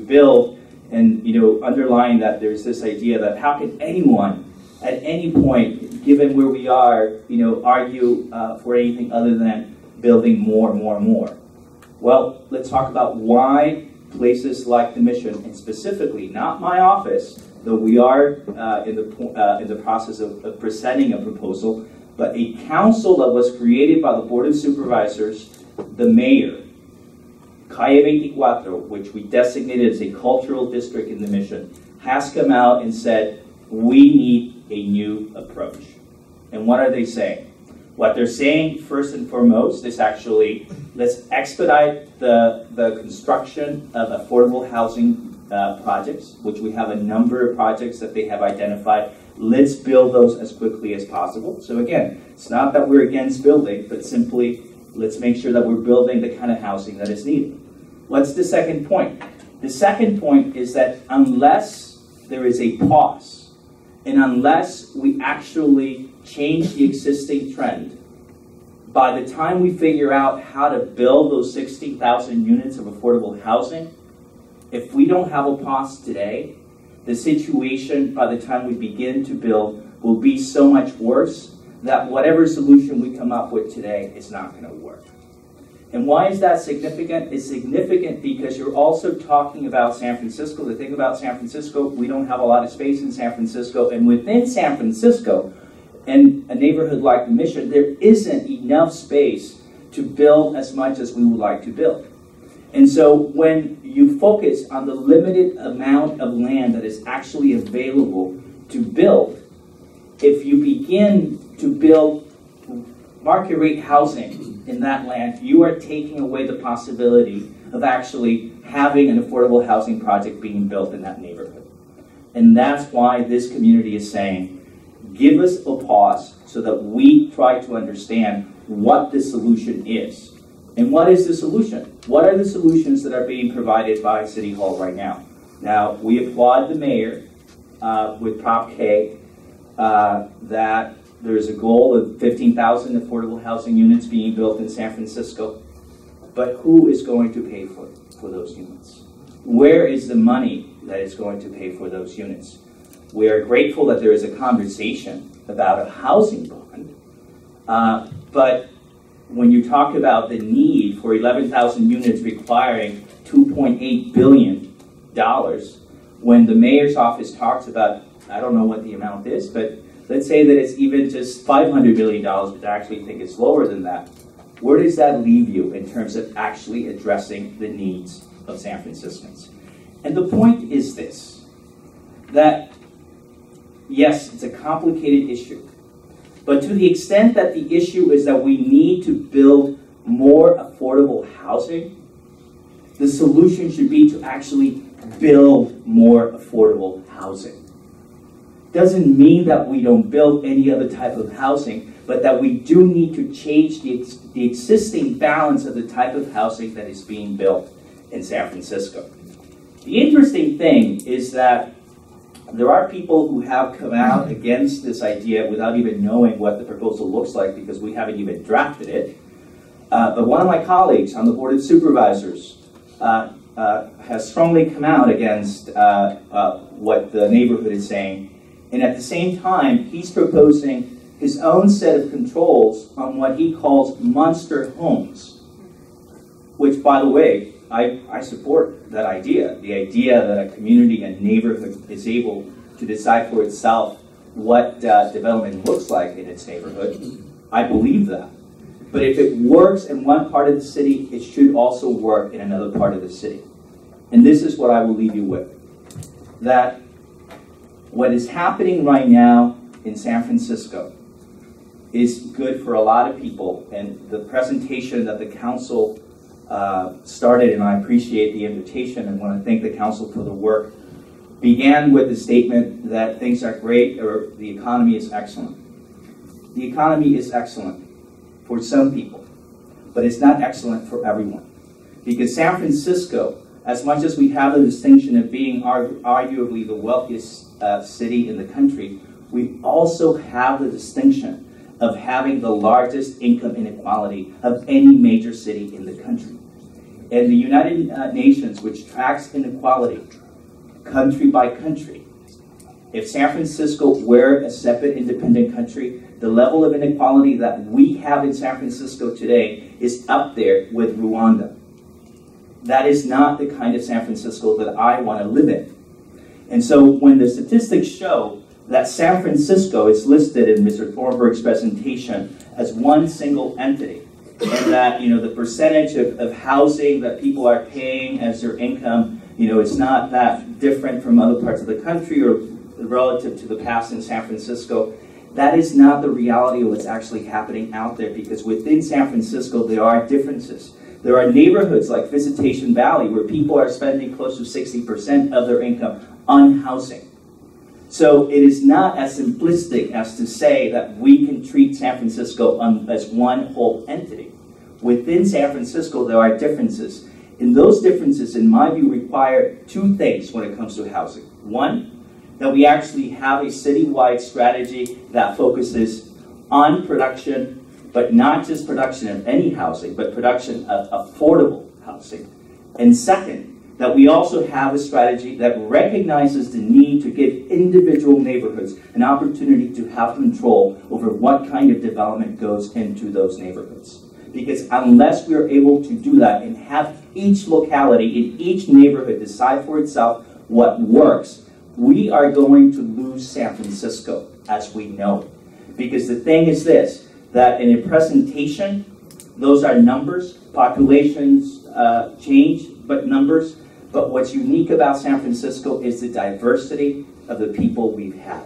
build, and underlying that there's this idea that how can anyone at any point, given where we are, argue for anything other than building more and more and more. Well, let's talk about why places like the Mission, and specifically not my office, though we are in the process of presenting a proposal, but a council that was created by the Board of Supervisors, the mayor, Calle 24, which we designated as a cultural district in the Mission, has come out and said, we need a new approach. And what are they saying? What they're saying, first and foremost, is actually, let's expedite the construction of affordable housing projects, which we have a number of projects that they have identified. Let's build those as quickly as possible. So again, it's not that we're against building, but simply let's make sure that we're building the kind of housing that is needed. What's the second point? The second point is that unless there is a pause, and unless we actually change the existing trend, by the time we figure out how to build those 60,000 units of affordable housing, if we don't have a pause today, the situation by the time we begin to build will be so much worse that whatever solution we come up with today is not going to work. And why is that significant? It's significant because you're also talking about San Francisco. The thing about San Francisco, we don't have a lot of space in San Francisco, and within San Francisco, in a neighborhood like the Mission, there isn't enough space to build as much as we would like to build. And so when you focus on the limited amount of land that is actually available to build, if you begin to build market rate housing in that land, you are taking away the possibility of actually having an affordable housing project being built in that neighborhood. And that's why this community is saying, give us a pause so that we try to understand what the solution is. And what is the solution? What are the solutions that are being provided by City Hall right now? Now, we applaud the mayor with Prop K that there's a goal of 15,000 affordable housing units being built in San Francisco. But who is going to pay for those units? Where is the money that is going to pay for those units? We are grateful that there is a conversation about a housing bond, but when you talk about the need for 11,000 units requiring $2.8 billion, when the mayor's office talks about, I don't know what the amount is, but let's say that it's even just $500 million, but I actually think it's lower than that. Where does that leave you in terms of actually addressing the needs of San Franciscans? And the point is this, that yes, it's a complicated issue, but to the extent that the issue is that we need to build more affordable housing, the solution should be to actually build more affordable housing. Doesn't mean that we don't build any other type of housing, but that we do need to change the existing balance of the type of housing that is being built in San Francisco. The interesting thing is that there are people who have come out against this idea without even knowing what the proposal looks like because we haven't even drafted it. But one of my colleagues on the Board of Supervisors has strongly come out against what the neighborhood is saying. And at the same time, he's proposing his own set of controls on what he calls monster homes, which, by the way, I support that idea, the idea that a community and neighborhood is able to decide for itself what development looks like in its neighborhood. I believe that. But if it works in one part of the city, it should also work in another part of the city. And this is what I will leave you with. That what is happening right now in San Francisco is good for a lot of people. And the presentation that the council started, and I appreciate the invitation and want to thank the council for the work, began with the statement that things are great or the economy is excellent. The economy is excellent for some people, but it's not excellent for everyone. Because San Francisco, as much as we have the distinction of being arguably the wealthiest city in the country, we also have the distinction of having the largest income inequality of any major city in the country. And the United Nations, which tracks inequality country by country, if San Francisco were a separate independent country, the level of inequality that we have in San Francisco today is up there with Rwanda. That is not the kind of San Francisco that I want to live in. And so when the statistics show that San Francisco is listed in Mr. Thornburg's presentation as one single entity, and that the percentage of housing that people are paying as their income, it's not that different from other parts of the country or relative to the past in San Francisco. That is not the reality of what's actually happening out there, because within San Francisco there are differences. There are neighborhoods like Visitation Valley where people are spending close to 60% of their income on housing. So it is not as simplistic as to say that we can treat San Francisco as one whole entity. Within San Francisco, there are differences. And those differences, in my view, require two things when it comes to housing. One, that we actually have a citywide strategy that focuses on production, but not just production of any housing, but production of affordable housing. And second, that we also have a strategy that recognizes the need to give individual neighborhoods an opportunity to have control over what kind of development goes into those neighborhoods. Because unless we are able to do that and have each locality in each neighborhood decide for itself what works, we are going to lose San Francisco as we know it. Because the thing is this, that in a presentation, those are numbers, populations change, but numbers. But what's unique about San Francisco is the diversity of the people we've had.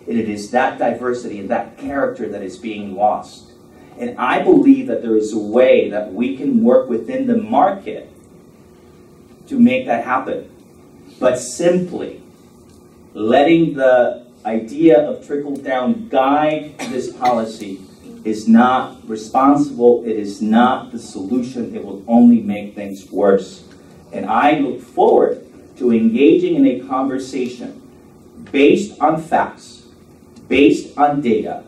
And it is that diversity and that character that is being lost. And I believe that there is a way that we can work within the market to make that happen. But simply letting the idea of trickle-down guide this policy is not responsible. It is not the solution. It will only make things worse. And I look forward to engaging in a conversation based on facts, based on data,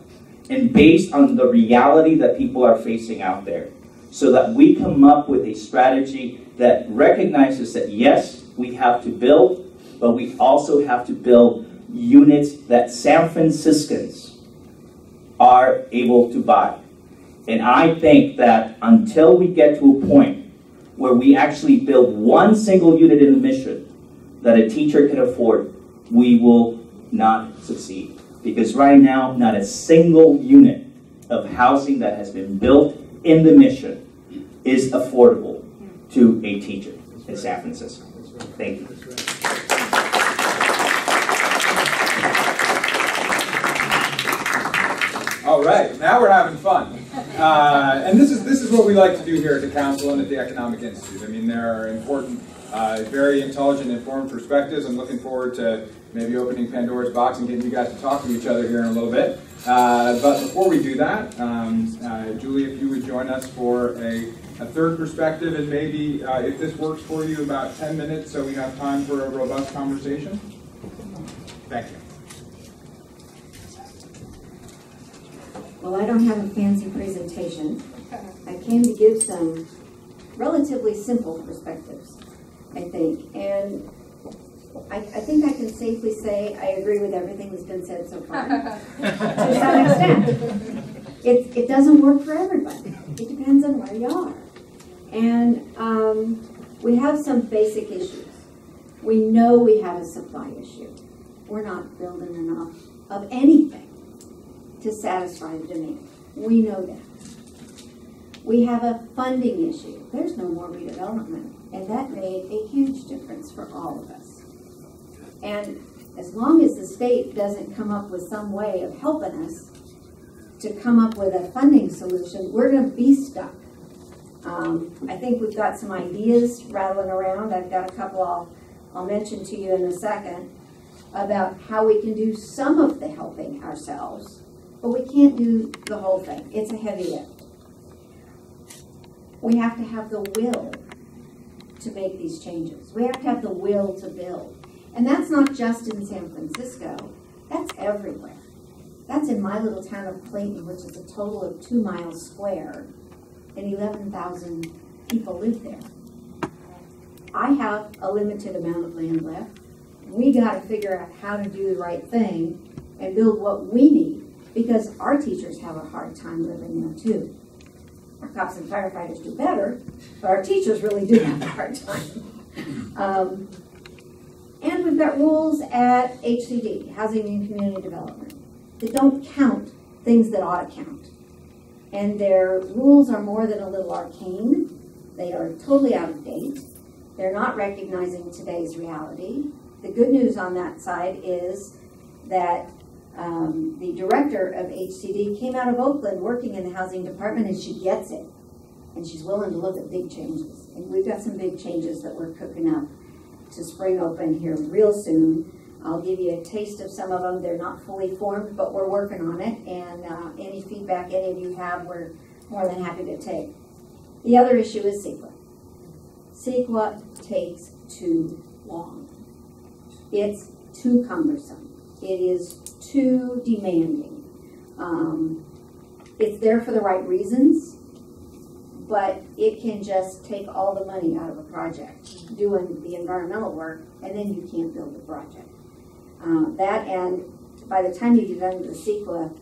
and based on the reality that people are facing out there, so that we come up with a strategy that recognizes that, yes, we have to build, but we also have to build units that San Franciscans are able to buy. And I think that until we get to a point where we actually build one single unit in the Mission that a teacher can afford, we will not succeed. Because right now, not a single unit of housing that has been built in the Mission is affordable to a teacher in San Francisco. Thank you. All right, now we're having fun. And this is what we like to do here at the Council and at the Economic Institute. I mean, there are important, very intelligent, informed perspectives. I'm looking forward to maybe opening Pandora's box and getting you guys to talk to each other here in a little bit. But before we do that, Julie, if you would join us for a third perspective, and maybe, if this works for you, about 10 minutes so we have time for a robust conversation. Thank you. Well, I don't have a fancy presentation. I came to give some relatively simple perspectives, I think. And I think I can safely say I agree with everything that's been said so far, to some extent. It doesn't work for everybody. It depends on where you are. And we have some basic issues. We know we have a supply issue. We're not building enough of anything to satisfy the demand. We know that. We have a funding issue. There's no more redevelopment, and that made a huge difference for all of us. And as long as the state doesn't come up with some way of helping us to come up with a funding solution, we're going to be stuck. I think we've got some ideas rattling around. I've got a couple I'll mention to you in a second about how we can do some of the helping ourselves, but we can't do the whole thing. It's a heavy lift. We have to have the will to make these changes. We have to have the will to build. And that's not just in San Francisco. That's everywhere. That's in my little town of Clayton, which is a total of 2 miles square, and 11,000 people live there. I have a limited amount of land left. We got to figure out how to do the right thing and build what we need, because our teachers have a hard time living there too. Our cops and firefighters do better, but our teachers really do have a hard time. And we've got rules at HCD, Housing and Community Development, that don't count things that ought to count. And their rules are more than a little arcane. They are totally out of date. They're not recognizing today's reality. The good news on that side is that the director of HCD came out of Oakland working in the housing department, and she gets it. And she's willing to look at big changes. And we've got some big changes that we're cooking up to spring open here real soon. I'll give you a taste of some of them. They're not fully formed, but we're working on it. And any feedback any of you have, we're more than happy to take. The other issue is CEQA. CEQA takes too long. It's too cumbersome. It is too demanding. It's there for the right reasons, but it can just take all the money out of a project, doing the environmental work, and then you can't build the project. That, and by the time you get done with the CEQA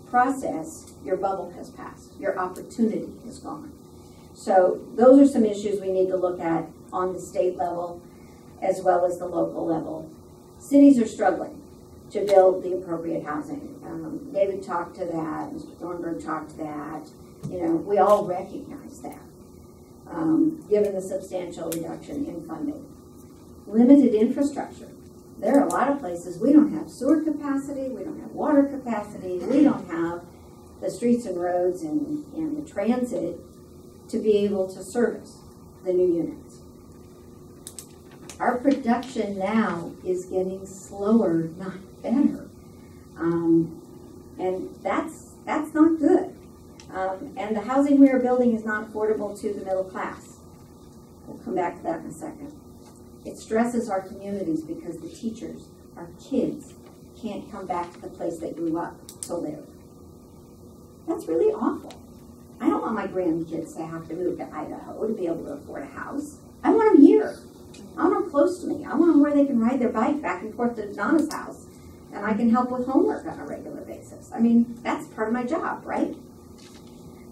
process, your bubble has passed. Your opportunity is gone. So those are some issues we need to look at on the state level as well as the local level. Cities are struggling to build the appropriate housing. David talked to that, Mr. Thornburg talked to that. You know, we all recognize that, given the substantial reduction in funding. Limited infrastructure. There are a lot of places we don't have sewer capacity, we don't have water capacity, we don't have the streets and roads and the transit to be able to service the new units. Our production now is getting slower, not better. And that's not good. And the housing we are building is not affordable to the middle class. We'll come back to that in a second. It stresses our communities because the teachers, our kids, can't come back to the place they grew up to live. That's really awful. I don't want my grandkids to have to move to Idaho to be able to afford a house. I want them here. I want them close to me. I want them where they can ride their bike back and forth to Donna's house, and I can help with homework on a regular basis. I mean, that's part of my job, right?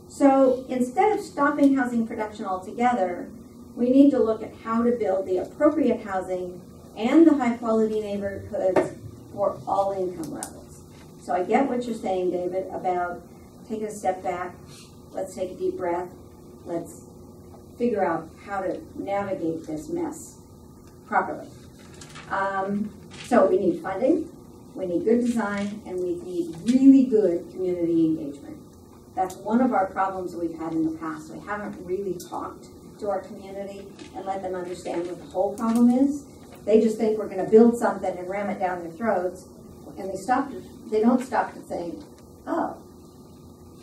So instead of stopping housing production altogether, we need to look at how to build the appropriate housing and the high-quality neighborhoods for all income levels. So I get what you're saying, David, about taking a step back. Let's take a deep breath. Let's figure out how to navigate this mess properly. So we need funding, we need good design, and we need really good community engagement. That's one of our problems we've had in the past. We haven't really talked to our community and let them understand what the whole problem is. They just think we're going to build something and ram it down their throats, and they don't stop to think, oh,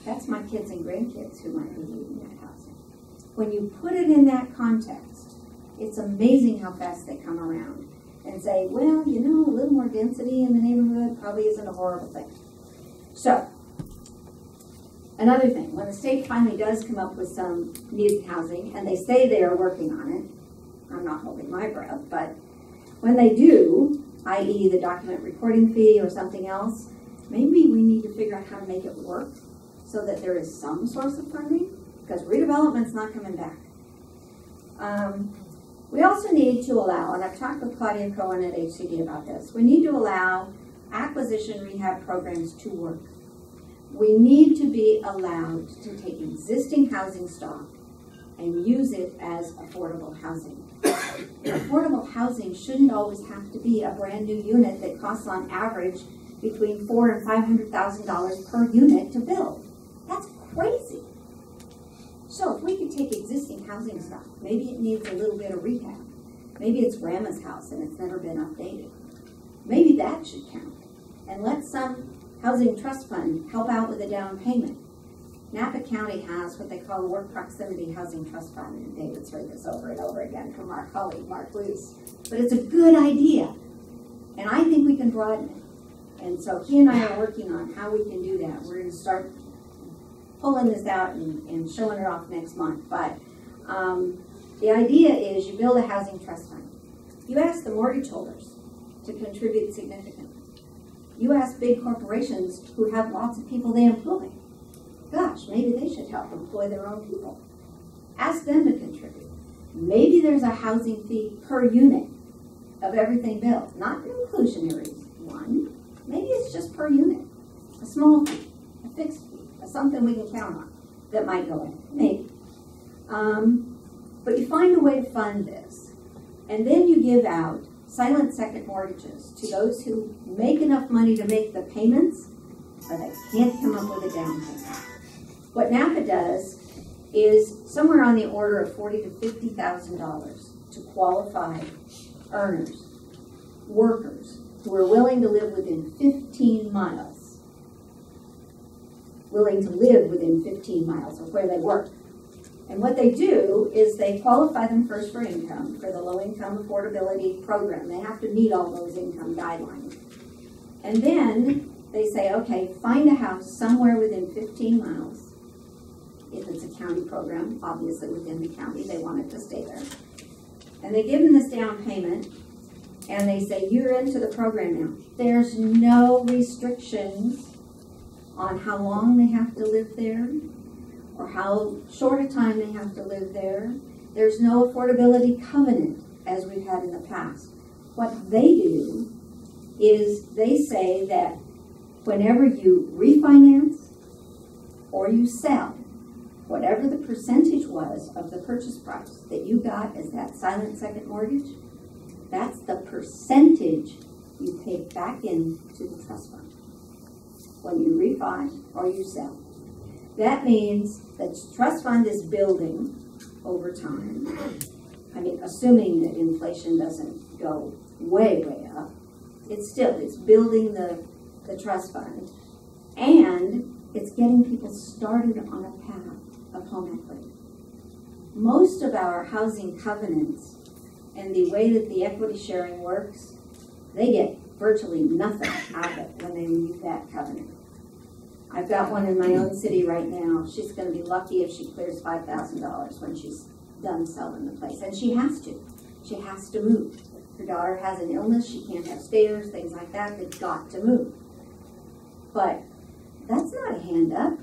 that's my kids and grandkids who might be needing that housing. When you put it in that context, it's amazing how fast they come around and say, well, you know, a little more density in the neighborhood probably isn't a horrible thing. So, another thing, when the state finally does come up with some needed housing, and they say they are working on it, I'm not holding my breath, but when they do, i.e. the document recording fee or something else, maybe we need to figure out how to make it work so that there is some source of funding, because redevelopment's not coming back. We also need to allow, and I've talked with Claudia Cohen at HCD about this, we need to allow acquisition rehab programs to work. We need to be allowed to take existing housing stock and use it as affordable housing. Affordable housing shouldn't always have to be a brand new unit that costs on average between $400,000 and $500,000 per unit to build. That's crazy. So if we could take existing housing stock, maybe it needs a little bit of rehab. Maybe it's grandma's house and it's never been updated. Maybe that should count. And let some housing trust fund help out with a down payment. Napa County has what they call a work proximity housing trust fund, and David's heard this over and over again from our colleague, Mark Luce. But it's a good idea, and I think we can broaden it. And so he and I are working on how we can do that. We're going to start pulling this out and showing it off next month. But the idea is you build a housing trust fund. You ask the mortgage holders to contribute significantly. You ask big corporations who have lots of people they employ. Gosh, maybe they should help employ their own people. Ask them to contribute. Maybe there's a housing fee per unit of everything built, not an inclusionary one. Maybe it's just per unit, a small fee, a fixed fee, something we can count on that might go in, maybe. But you find a way to fund this, and then you give out silent second mortgages to those who make enough money to make the payments, but they can't come up with a down payment. What Napa does is somewhere on the order of $40,000 to $50,000 to qualify earners, workers who are willing to live within 15 miles, of where they work. And what they do is they qualify them first for income, for the low-income affordability program. They have to meet all those income guidelines. And then they say, okay, find a house somewhere within 15 miles. If it's a county program, obviously within the county, they want it to stay there. And they give them this down payment, and they say, you're into the program now. There's no restrictions on how long they have to live there or how short a time they have to live there. There's no affordability covenant as we've had in the past. What they do is they say that whenever you refinance or you sell, whatever the percentage was of the purchase price that you got as that silent second mortgage, that's the percentage you pay back into the trust fund when you refi or you sell. That means that the trust fund is building over time. I mean, assuming that inflation doesn't go way, way up, it's building the trust fund, and it's getting people started on a path of home equity. Most of our housing covenants and the way that the equity sharing works, they get virtually nothing out of it when they leave that covenant. I've got one in my own city right now. She's going to be lucky if she clears $5,000 when she's done selling the place. And she has to. She has to move. Her daughter has an illness. She can't have stairs, things like that. They've got to move. But that's not a hand up.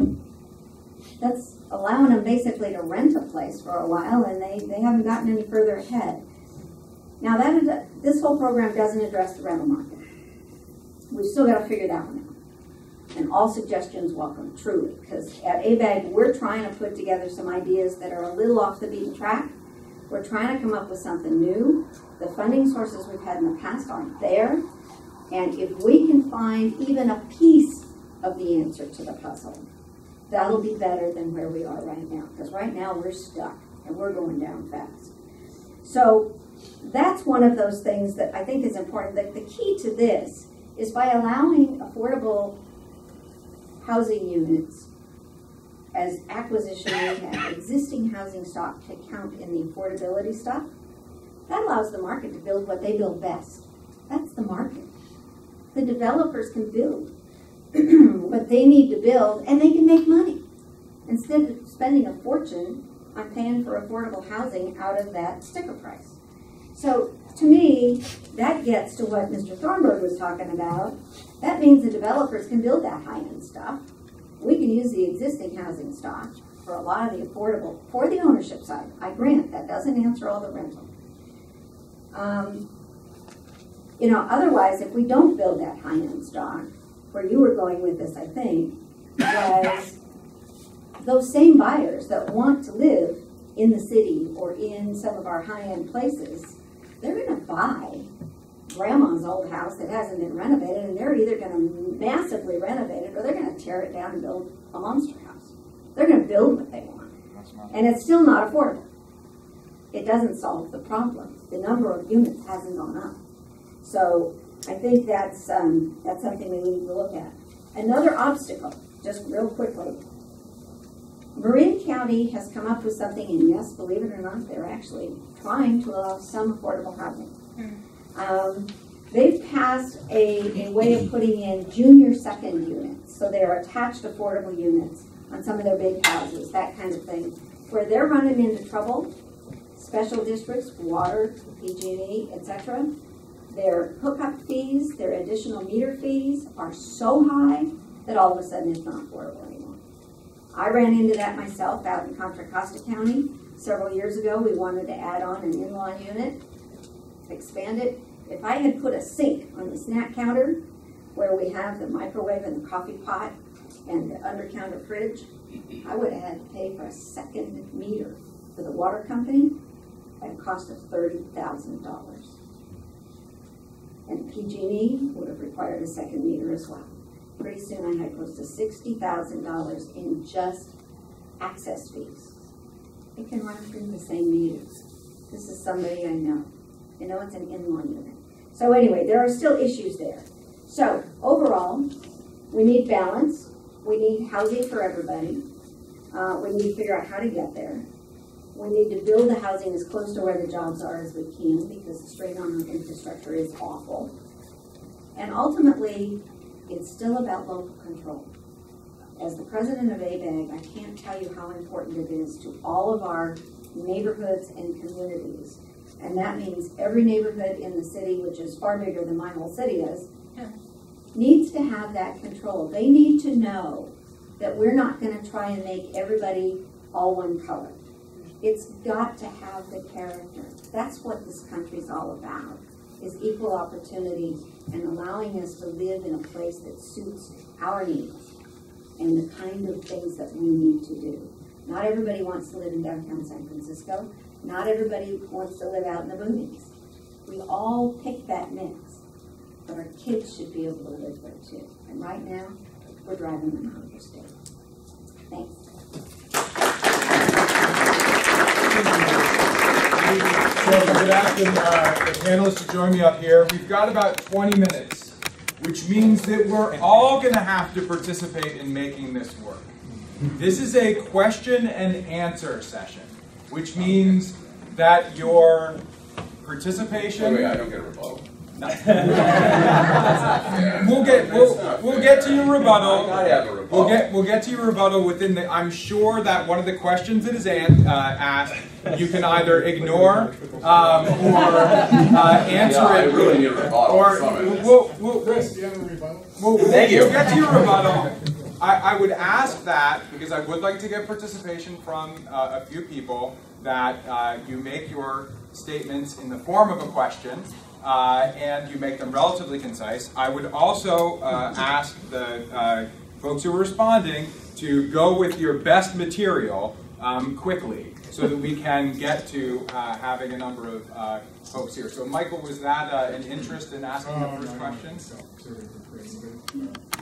That's allowing them basically to rent a place for a while, and they haven't gotten any further ahead. Now, this whole program doesn't address the rental market. We've still got to figure that one out. And all suggestions welcome, truly, because at ABAG, we're trying to put together some ideas that are a little off the beaten track. We're trying to come up with something new. The funding sources we've had in the past aren't there. And if we can find even a piece of the answer to the puzzle, that'll be better than where we are right now. Because right now we're stuck and we're going down fast. So that's one of those things that I think is important. That the key to this is by allowing affordable housing units as acquisition rehab, existing housing stock to count in the affordability stuff, that allows the market to build what they build best. That's the market. The developers can build what they need to build, and they can make money instead of spending a fortune on paying for affordable housing out of that sticker price. So to me, that gets to what Mr. Thornburg was talking about. That means the developers can build that high-end stuff. We can use the existing housing stock for a lot of the affordable, for the ownership side. I grant that doesn't answer all the rental. Otherwise, if we don't build that high-end stock, where you were going with this, I think, was those same buyers that want to live in the city or in some of our high-end places, they're going to buy grandma's old house that hasn't been renovated, and they're either going to massively renovate it or they're going to tear it down and build a monster house. They're going to build what they want. And it's still not affordable. It doesn't solve the problem. The number of units hasn't gone up. So I think that's something we need to look at. Another obstacle, just real quickly, Marin County has come up with something, and yes, believe it or not, they're actually trying to allow some affordable housing. They've passed a way of putting in junior second units, so they are attached affordable units on some of their big houses, that kind of thing. Where they're running into trouble, special districts, water, PG&E, etc., their hookup fees, their additional meter fees are so high that all of a sudden it's not affordable anymore. I ran into that myself out in Contra Costa County several years ago. We wanted to add on an in-law unit, expand it. If I had put a sink on the snack counter where we have the microwave and the coffee pot and the under-counter fridge, I would have had to pay for a second meter for the water company at a cost of $30,000. And PG&E would have required a second meter as well. Pretty soon I had close to $60,000 in just access fees. It can run through the same meters. This is somebody I know. You know, it's an in-law unit. So anyway, there are still issues there. So overall, we need balance. We need housing for everybody. We need to figure out how to get there. We need to build the housing as close to where the jobs are as we can, because the strain on our infrastructure is awful. And ultimately, it's still about local control. As the president of ABAG, I can't tell you how important it is to all of our neighborhoods and communities. And that means every neighborhood in the city, which is far bigger than my whole city is, needs to have that control. They need to know that we're not going to try and make everybody all one color. It's got to have the character. That's what this country's all about, is equal opportunity and allowing us to live in a place that suits our needs and the kind of things that we need to do. Not everybody wants to live in downtown San Francisco. Not everybody wants to live out in the boonies. We all pick that mix, but our kids should be able to live there too. And right now, we're driving them out of the state. Thanks. So I'm going to ask the panelists to join me up here. We've got about 20 minutes, which means that we're all going to have to participate in making this work. This is a question and answer session, which means that your participation... Wait, I don't get a rebuttal. We'll get to your rebuttal. I have a rebuttal. We'll get to your rebuttal within the. I'm sure that one of the questions that is asked, you can either ignore or answer I it. really need a rebuttal. Or Chris, do you have a rebuttal? Thank you. We'll get to your rebuttal. I would ask that, because I would like to get participation from a few people, that you make your statements in the form of a question. And you make them relatively concise. I would also ask the folks who are responding to go with your best material quickly so that we can get to having a number of folks here. So Michael, was that an interest in asking the first question?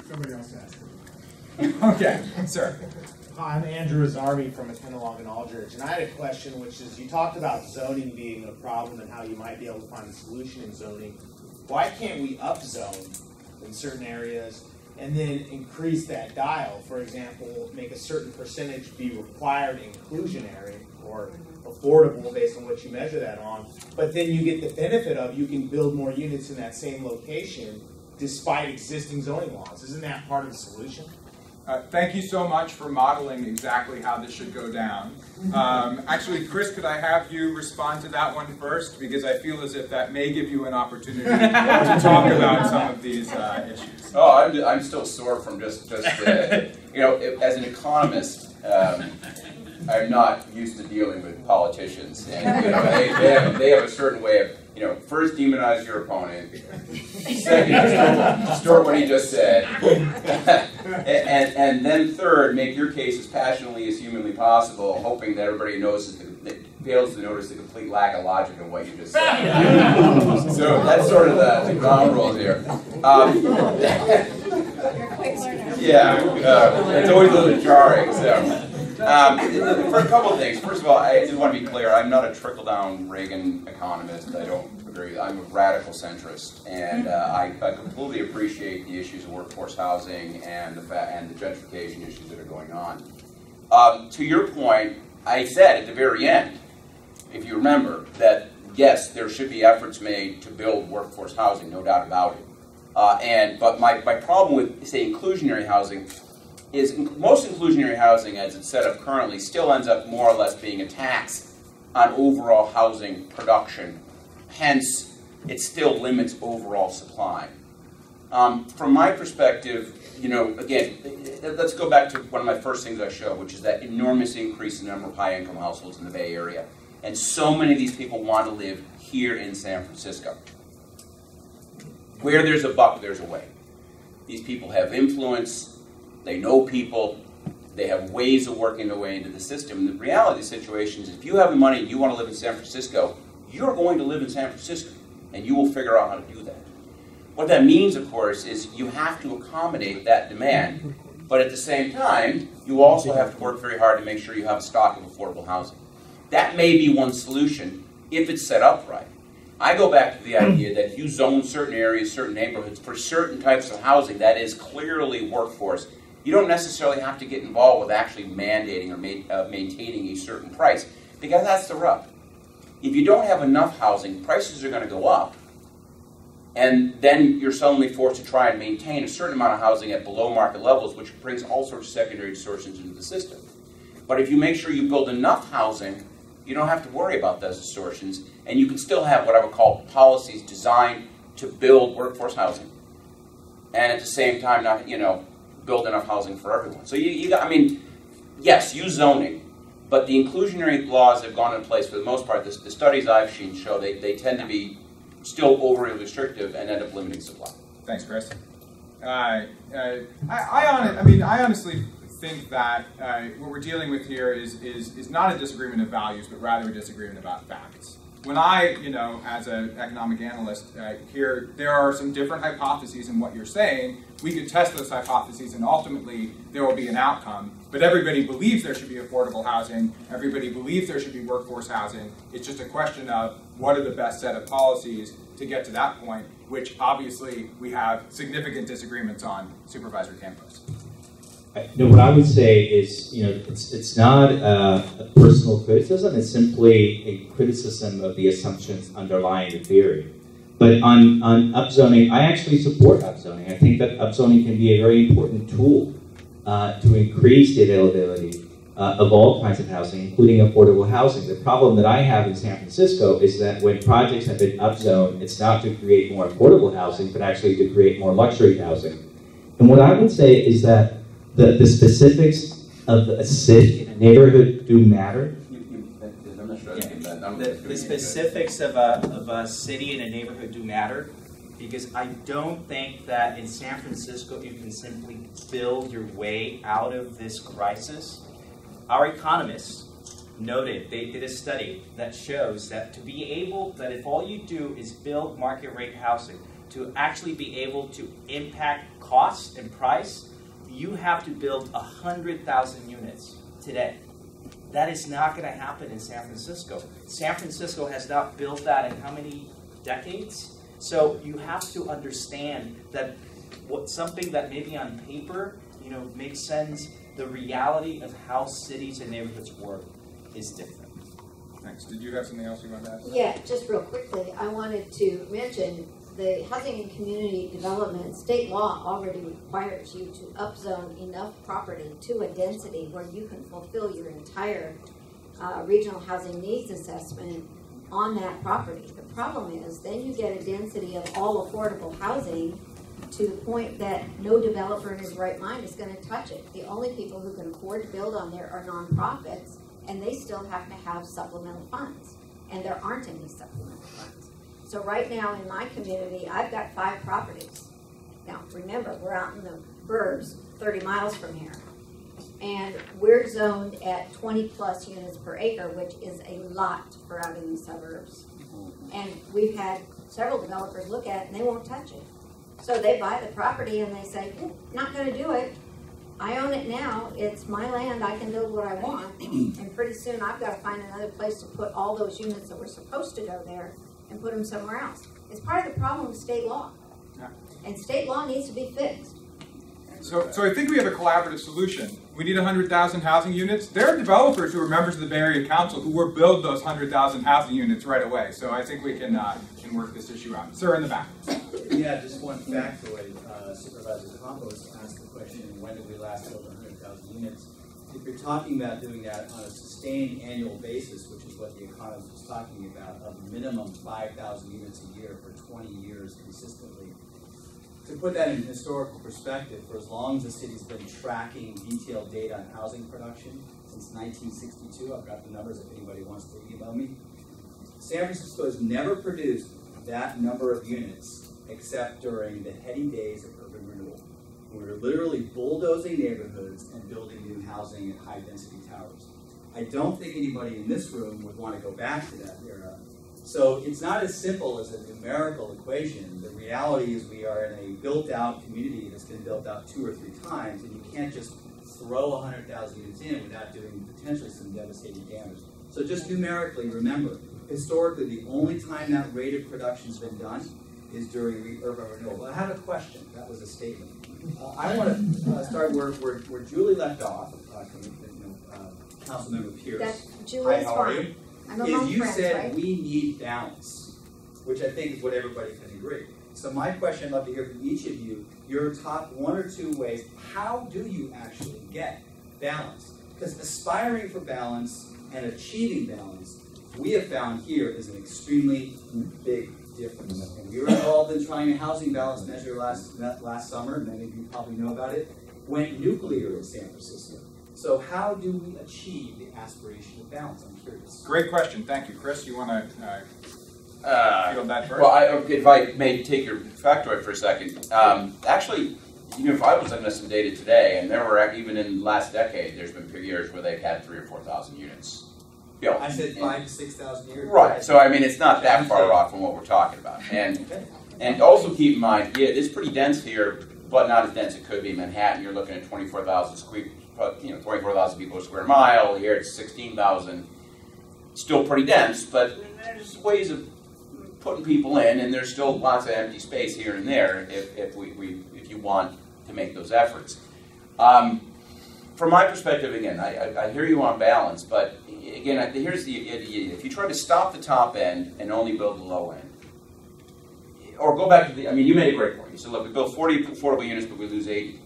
Somebody else asked it. Okay, sir. Hi, I'm Andrew Azarmi from Athenalong and Aldridge, and I had a question, which is, you talked about zoning being a problem and how you might be able to find a solution in zoning. Why can't we upzone in certain areas and then increase that dial? For example, make a certain percentage be required inclusionary or affordable based on what you measure that on, but then you get the benefit of you can build more units in that same location despite existing zoning laws. Isn't that part of the solution? Thank you so much for modeling exactly how this should go down. Actually, Chris, could I have you respond to that one first? Because I feel as if that may give you an opportunity to talk about some of these issues. Oh, I'm still sore from just you know, as an economist, I'm not used to dealing with politicians, and you know, they have a certain way of, you know, first demonize your opponent, second distort what he just said, and then third, make your case as passionately as humanly possible, hoping that everybody fails to notice the complete lack of logic in what you just said. So that's sort of the ground rules here. Yeah, it's always a little jarring. So. For a couple of things. First of all, I just want to be clear. I'm not a trickle-down Reagan economist. I don't agree. I'm a radical centrist, and I completely appreciate the issues of workforce housing and the gentrification issues that are going on. To your point, I said at the very end, if you remember, that yes, there should be efforts made to build workforce housing, no doubt about it. But my problem with, say, inclusionary housing is most inclusionary housing, as it's set up currently, still ends up more or less being a tax on overall housing production. Hence, it still limits overall supply. From my perspective, you know, again, let's go back to one of my first things I showed, which is that enormous increase in the number of high-income households in the Bay Area. And so many of these people want to live here in San Francisco. Where there's a buck, there's a way. These people have influence. They know people, they have ways of working their way into the system. And the reality of the situation is if you have the money and you want to live in San Francisco, you're going to live in San Francisco, and you will figure out how to do that. What that means, of course, is you have to accommodate that demand, but at the same time, you also have to work very hard to make sure you have a stock of affordable housing. That may be one solution if it's set up right. I go back to the idea that if you zone certain areas, certain neighborhoods for certain types of housing that is clearly workforce, you don't necessarily have to get involved with actually mandating or maintaining a certain price, because that's the rub. If you don't have enough housing, prices are going to go up, and then you're suddenly forced to try and maintain a certain amount of housing at below market levels, which brings all sorts of secondary distortions into the system. But if you make sure you build enough housing, you don't have to worry about those distortions, and you can still have what I would call policies designed to build workforce housing, and at the same time, not, you know, build enough housing for everyone. So you got, I mean, yes, use zoning, but the inclusionary laws that have gone into place for the most part, the studies I've seen show they tend to be still overly restrictive and end up limiting supply. Thanks, Chris. I honestly think that what we're dealing with here is not a disagreement of values, but rather a disagreement about facts. When I, you know, as an economic analyst, hear there are some different hypotheses in what you're saying, we could test those hypotheses and ultimately there will be an outcome. But everybody believes there should be affordable housing, everybody believes there should be workforce housing. It's just a question of what are the best set of policies to get to that point, which obviously we have significant disagreements on, Supervisor Campos. No, what I would say is, it's not a personal criticism. It's simply a criticism of the assumptions underlying the theory. But on upzoning, I actually support upzoning. I think that upzoning can be a very important tool to increase the availability of all kinds of housing, including affordable housing. The problem that I have in San Francisco is that when projects have been upzoned, it's not to create more affordable housing, but actually to create more luxury housing. And what I would say is that the specifics of a city and a neighborhood do matter. I'm not sure I get that. The specifics of a city and a neighborhood do matter, because I don't think that in San Francisco you can simply build your way out of this crisis. Our economists noted, they did a study that shows that to be able, that if all you do is build market rate housing, to actually be able to impact cost and price, you have to build 100,000 units today. That is not going to happen in San Francisco. San Francisco has not built that in how many decades? So you have to understand that something that maybe on paper, makes sense, the reality of how cities and neighborhoods work is different. Thanks. Did you have something else you wanted to add? Yeah, just real quickly, I wanted to mention the Housing and Community Development, state law already requires you to upzone enough property to a density where you can fulfill your entire regional housing needs assessment on that property. The problem is then you get a density of all affordable housing to the point that no developer in his right mind is going to touch it. The only people who can afford to build on there are nonprofits, and they still have to have supplemental funds, and there aren't any supplemental funds. So right now in my community, I've got 5 properties. Now remember, we're out in the burbs, 30 miles from here, and we're zoned at 20 plus units per acre, which is a lot for out in the suburbs. And we've had several developers look at it and they won't touch it. So they buy the property and they say, not going to do it. I own it now. It's my land. I can build what I want. And pretty soon I've got to find another place to put all those units that were supposed to go there and put them somewhere else. It's part of the problem with state law. And state law needs to be fixed. So I think we have a collaborative solution. We need 100,000 housing units. There are developers who are members of the Bay Area Council who will build those 100,000 housing units right away. So I think we can work this issue out. Sir, in the back. Yeah, just one factoid. Supervisor Campos asked the question, when did we last build 100,000 units? If you're talking about doing that on a sustained annual basis, which is what the economist was talking about, of minimum 5,000 units a year for 20 years consistently, to put that in historical perspective, for as long as the city's been tracking detailed data on housing production, since 1962, I've got the numbers if anybody wants to email me, San Francisco has never produced that number of units except during the heady days of urban renewal. We were literally bulldozing neighborhoods and building new housing and high-density towers. I don't think anybody in this room would want to go back to that era. So it's not as simple as a numerical equation. The reality is we are in a built-out community that's been built out 2 or 3 times, and you can't just throw 100,000 units in without doing potentially some devastating damage. So just numerically, remember, historically, the only time that rate of production has been done is during urban renewal. Well, I have a question. That was a statement. I want to start where Julie left off, Councilmember Pierce. Julie's Hi, how are fine. you? I'm among You friends, said right? we need balance, which I think is what everybody can agree. So my question, I'd love to hear from each of you, your top 1 or 2 ways, how do you actually get balance? Because aspiring for balance and achieving balance, we have found here is an extremely big difference. And we were involved in trying a housing balance measure last summer, many of you probably know about it, went nuclear in San Francisco. So how do we achieve the aspiration of balance? I'm curious. Great question. Thank you. Chris, you want to field that first? Well, if I may take your factoid for a second. Actually, if I was looking at some data today, and there were, even in the last decade, there's been years where they've had 3,000 or 4,000 units built. I said 5,000 to 6,000 years. Right. So, I mean, it's not that far off from what we're talking about. And also keep in mind, yeah, it's pretty dense here, but not as dense as it could be. Manhattan, you're looking at 24,000 24,000 people a square mile. Here it's 16,000. Still pretty dense, but there's ways of putting people in, and there's still lots of empty space here and there if you want to make those efforts. From my perspective, again, I hear you on balance, but again, here's the idea. If you try to stop the top end and only build the low end, or go back to the, I mean, you made a great point. You said, look, we build 40 affordable units, but we lose 80.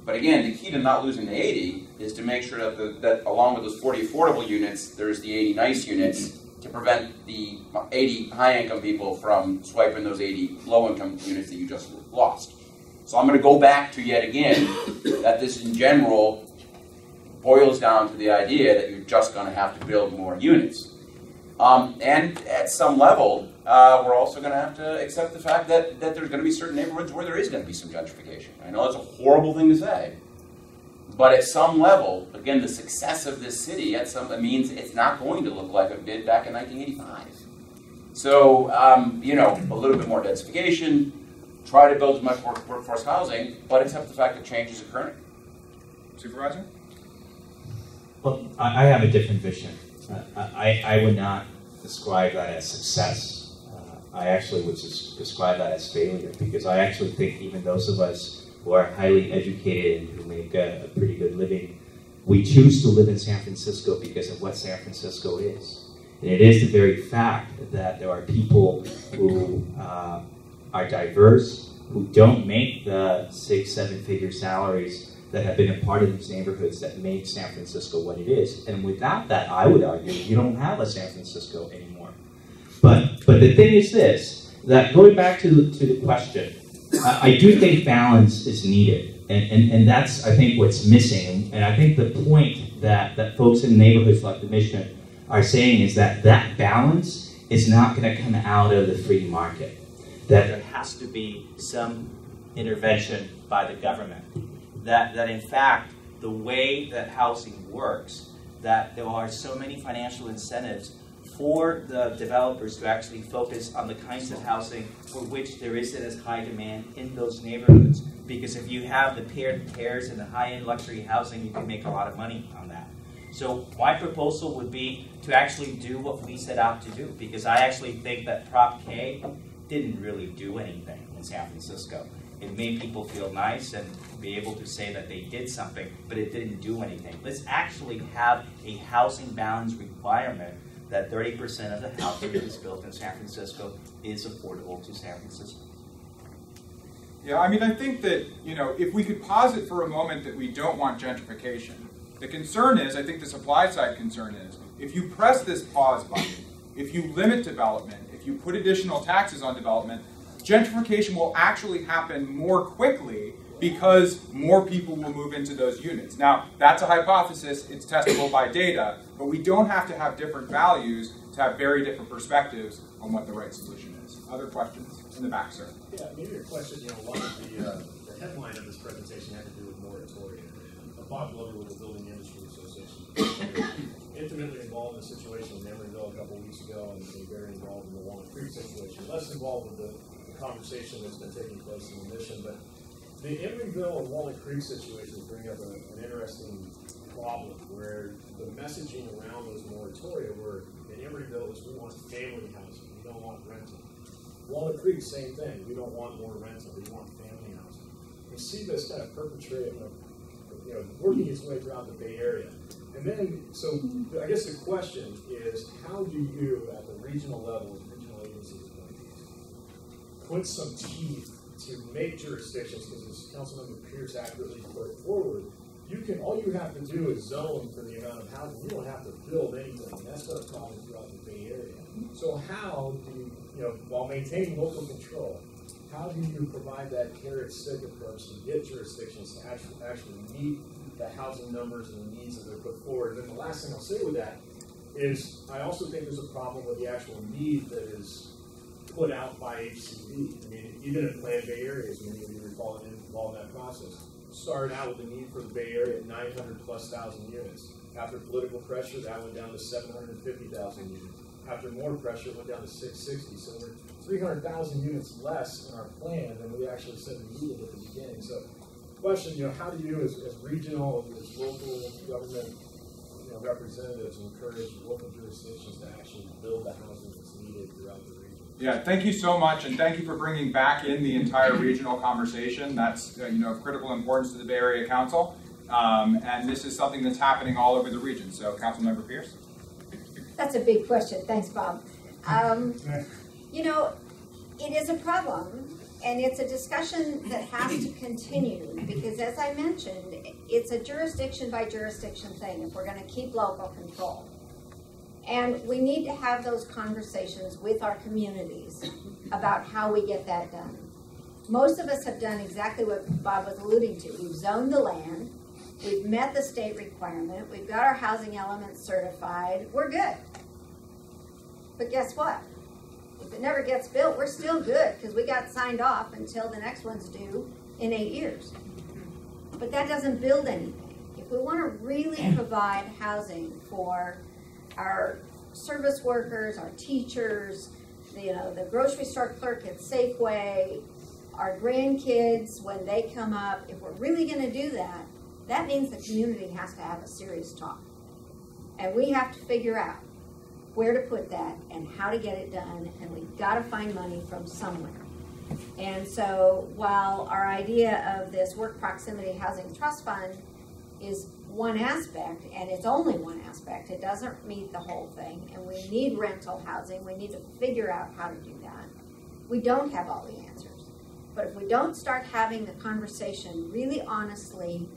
But again, the key to not losing the 80 is to make sure that along with those 40 affordable units, there's the 80 nice units to prevent the 80 high-income people from swiping those 80 low-income units that you just lost. So I'm going to go back to yet again that this in general boils down to the idea that you're just going to have to build more units. And at some level, we're also going to have to accept the fact that there's going to be certain neighborhoods where there is going to be some gentrification. I know that's a horrible thing to say, but at some level, again, the success of this city means it's not going to look like it did back in 1985. So, you know, a little bit more densification, try to build as much workforce housing, but accept the fact that change is occurring. Supervisor? Well, I have a different vision. I would not describe that as success. I actually would describe that as failure, because I actually think even those of us who are highly educated and who make a pretty good living, we choose to live in San Francisco because of what San Francisco is. And it is the very fact that there are people who are diverse, who don't make the 6-7 figure salaries that have been a part of these neighborhoods that make San Francisco what it is. And without that, I would argue, you don't have a San Francisco anymore. But the thing is this, that going back to the question, I do think balance is needed. And that's, I think, what's missing. And I think the point that folks in neighborhoods like the Mission are saying is that that balance is not going to come out of the free market. That there has to be some intervention by the government. That in fact, the way that housing works, that there are so many financial incentives for the developers to actually focus on the kinds of housing for which there isn't as high demand in those neighborhoods. Because if you have the pairs and the high-end luxury housing, you can make a lot of money on that. So my proposal would be to actually do what we set out to do, because I actually think that Prop K didn't really do anything in San Francisco. It made people feel nice and be able to say that they did something, but it didn't do anything. Let's actually have a housing balance requirement that 30% of the housing that is built in San Francisco is affordable to San Francisco. Yeah, I mean, I think that, you know, if we could posit for a moment that we don't want gentrification, the concern is, I think the supply side concern is, if you press this pause button, if you limit development, if you put additional taxes on development, gentrification will actually happen more quickly because more people will move into those units. Now, that's a hypothesis, it's testable by data, but we don't have to have different values to have very different perspectives on what the right solution is. Other questions? In the back, sir. Yeah, maybe your question, you know, a lot of the headline of this presentation had to do with moratorium. And Bob Glover with the Building Industry Association, intimately involved in a situation in Emeryville a couple of weeks ago, and very involved in the Walnut Creek situation. Less involved with the conversation that's been taking place in the Mission, but the Emeryville and Walnut Creek situations bring up an interesting problem where the messaging around those moratoria were in Emeryville is we want family housing, we don't want rental. Walnut Creek, same thing. We don't want more rental. We want family housing. We see this kind of perpetrating, you know, working its way throughout the Bay Area. And then, so I guess the question is, how do you, at the regional level, as regional agencies, put some teeth to make jurisdictions, because as Councilmember Pierce accurately put it forward, all you have to do is zone for the amount of housing. You don't have to build anything. That's what a problem throughout the Bay Area. So how do you, while maintaining local control, how do you provide that carrot-stick approach to get jurisdictions to actually meet the housing numbers and the needs that they're put forward? And then the last thing I'll say with that is I also think there's a problem with the actual need that is put out by HCD. I mean, even in Planned Bay Areas, many of you recall involved in that process, started out with the need for the Bay Area at 900,000+ units. After political pressure, that went down to 750,000 units. After more pressure, it went down to 660. So we're 300,000 units less in our plan than we actually said we needed at the beginning. So, question, how do you, as regional, as local government, representatives, encourage local jurisdictions to actually build the housing that's needed throughout the region? Yeah, thank you so much, and thank you for bringing back in the entire regional conversation. That's of critical importance to the Bay Area Council, and this is something that's happening all over the region. So, Councilmember Pierce. That's a big question. Thanks, Bob. It is a problem, and it's a discussion that has to continue because, as I mentioned, it's a jurisdiction by jurisdiction thing if we're going to keep local control. And we need to have those conversations with our communities about how we get that done. Most of us have done exactly what Bob was alluding to. We've zoned the land, we've met the state requirement, we've got our housing elements certified, we're good. But guess what? If it never gets built, we're still good because we got signed off until the next one's due in 8 years. But that doesn't build anything. If we want to really provide housing for our service workers, our teachers, the grocery store clerk at Safeway, our grandkids when they come up, if we're really going to do that, that means the community has to have a serious talk. And we have to figure out where to put that and how to get it done, and we've got to find money from somewhere. And so while our idea of this Work Proximity Housing Trust Fund is one aspect, and it's only one aspect, it doesn't meet the whole thing, and we need rental housing, we need to figure out how to do that. We don't have all the answers, but if we don't start having the conversation really honestly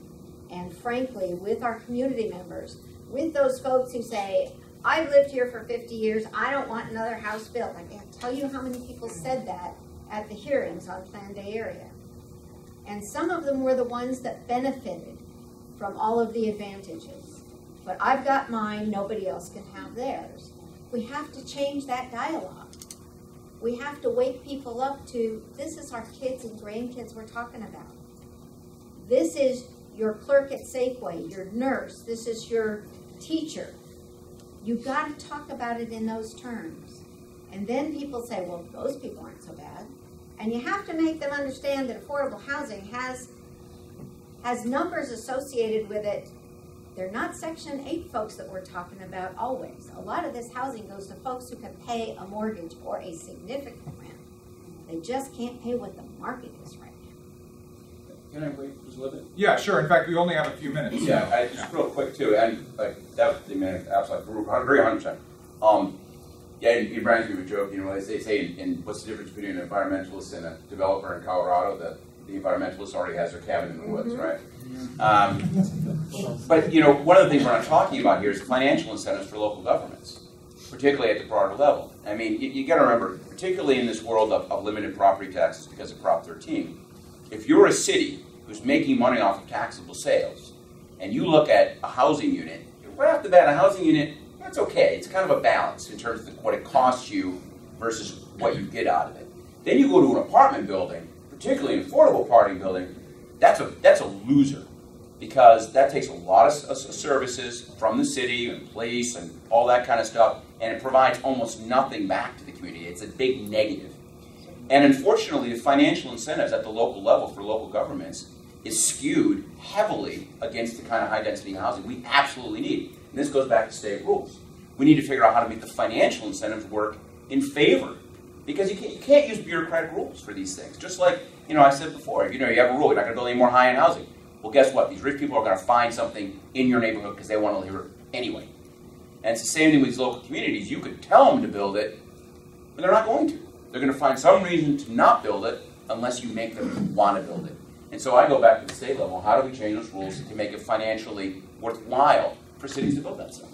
and frankly with our community members, with those folks who say, I've lived here for 50 years, I don't want another house built. I can't tell you how many people said that at the hearings on Plan Bay Area. And some of them were the ones that benefited from all of the advantages. But I've got mine, nobody else can have theirs. We have to change that dialogue. We have to wake people up to, this is our kids and grandkids we're talking about. This is your clerk at Safeway, your nurse, this is your teacher. You've got to talk about it in those terms. And then people say, well, those people aren't so bad. And you have to make them understand that affordable housing has numbers associated with it. They're not Section 8 folks that we're talking about always. A lot of this housing goes to folks who can pay a mortgage or a significant rent. They just can't pay what the market is right now. Can I wait just a little bit? Yeah, sure. In fact, we only have a few minutes. Yeah, just real quick too, and that was the minute, absolutely, very 100%. Yeah, it reminds me of a joke. They say in what's the difference between an environmentalist and a developer in Colorado? That the environmentalist already has their cabin in the woods, right? But one of the things we're not talking about here is financial incentives for local governments, particularly at the broader level. I mean, you got to remember, particularly in this world of limited property taxes because of Prop 13, if you're a city who's making money off of taxable sales, and you look at a housing unit, right off the bat, a housing unit, that's okay. It's kind of a balance in terms of what it costs you versus what you get out of it. Then you go to an apartment building, particularly an affordable apartment building, that's a loser because that takes a lot of services from the city and police and all that kind of stuff, and it provides almost nothing back to the community. It's a big negative. And unfortunately, the financial incentives at the local level for local governments is skewed heavily against the kind of high-density housing we absolutely need. And this goes back to state rules. We need to figure out how to make the financial incentives work in favor, because you can't use bureaucratic rules for these things. Just like I said before, you have a rule, you're not going to build any more high-end housing. Well, guess what? These rich people are going to find something in your neighborhood because they want to live it anyway. And it's the same thing with these local communities. You could tell them to build it, but they're not going to. They're going to find some reason to not build it unless you make them want to build it. And so I go back to the state level. How do we change those rules to make it financially worthwhile for cities to build that stuff?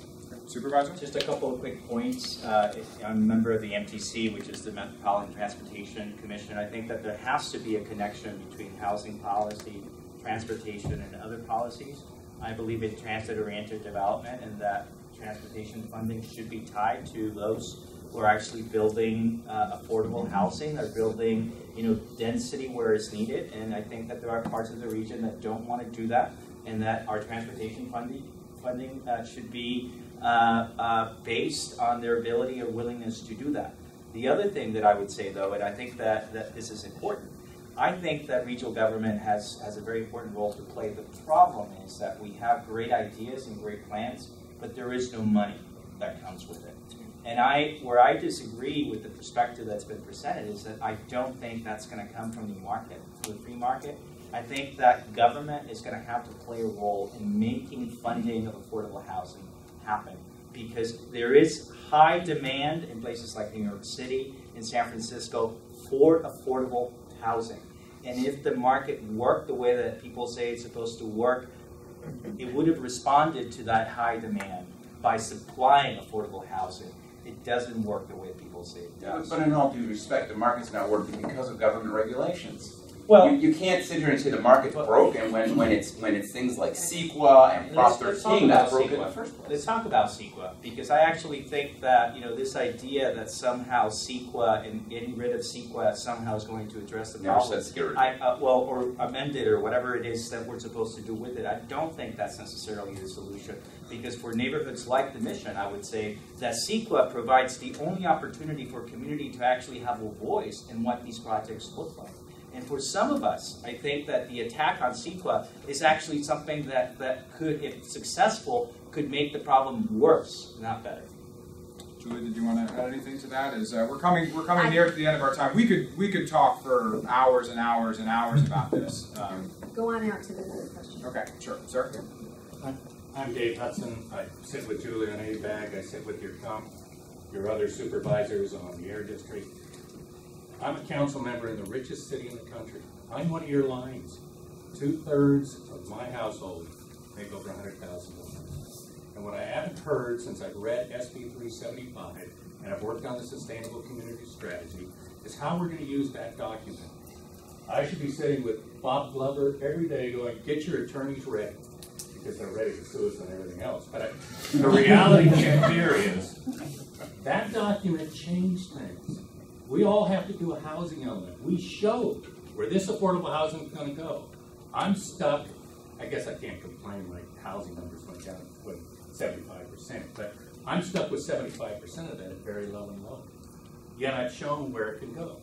Supervisor? Just a couple of quick points. I'm a member of the MTC, which is the Metropolitan Transportation Commission. I think that there has to be a connection between housing policy, transportation, and other policies. I believe in transit-oriented development, and that transportation funding should be tied to those who are actually building affordable housing, or building density where it's needed. And I think that there are parts of the region that don't want to do that, and that our transportation funding should be based on their ability or willingness to do that. The other thing that I would say, though, and I think that this is important, I think that regional government has a very important role to play. The problem is that we have great ideas and great plans, but there is no money that comes with it. And where I disagree with the perspective that's been presented is that I don't think that's going to come from the market, from the free market. I think that government is going to have to play a role in making funding of affordable housing happen, because there is high demand in places like New York City and San Francisco for affordable housing. And if the market worked the way that people say it's supposed to work, it would have responded to that high demand by supplying affordable housing. It doesn't work the way people say it does. But in all due respect, the market's not working because of government regulations. Well, you can't sit here and say the market's broken when it's things like CEQA and Prop 13 that's broken in the first place. Let's talk about CEQA, because I actually think that this idea that somehow CEQA and getting rid of CEQA somehow is going to address the problem. Never said security. Or amend it or whatever it is that we're supposed to do with it. I don't think that's necessarily the solution, because for neighborhoods like the Mission, I would say that CEQA provides the only opportunity for a community to actually have a voice in what these projects look like. And for some of us, I think that the attack on CEQA is actually something that could, if successful, could make the problem worse, not better. Julie, did you want to add anything to that? We're coming near to the end of our time. We could talk for hours and hours and hours about this. Go on out to the other question. Okay, sure, sir. I'm Dave Hudson. I sit with Julie on ABAG. I sit with your other supervisors on the Air District. I'm a council member in the richest city in the country. I'm one of your lines. 2/3 of my household make over $100,000. And what I haven't heard since I've read SB 375 and I've worked on the Sustainable Community Strategy is how we're going to use that document. I should be sitting with Bob Glover every day going, get your attorneys ready, because they're ready to sue us and everything else. But the reality here is that document changed things. We all have to do a housing element. We showed where this affordable housing is going to go. I'm stuck. I guess I can't complain like housing numbers went down with 75%, but I'm stuck with 75% of that at very low and low. Yet I've shown where it can go.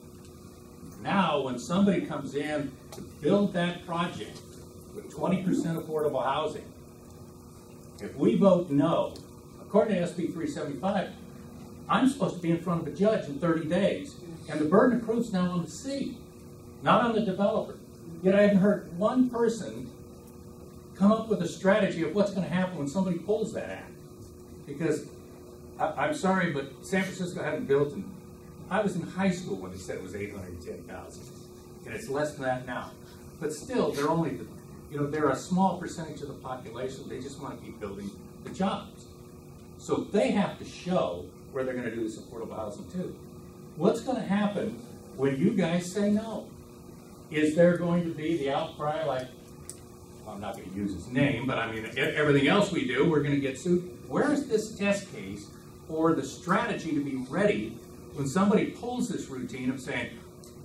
Now, when somebody comes in to build that project with 20% affordable housing, if we vote no, according to SB 375, I'm supposed to be in front of a judge in 30 days, and the burden of proof's now on the city, not on the developer. Yet I haven't heard one person come up with a strategy of what's going to happen when somebody pulls that act. Because, I'm sorry, but San Francisco hadn't built in, I was in high school when they said it was 810,000, and it's less than that now. But still, they're only, they're a small percentage of the population. They just want to keep building the jobs. So they have to show where they're going to do this affordable housing too. What's going to happen when you guys say no? Is there going to be the outcry like, well, I'm not going to use his name, but I mean, everything else we do, we're going to get sued. Where is this test case or the strategy to be ready when somebody pulls this routine of saying,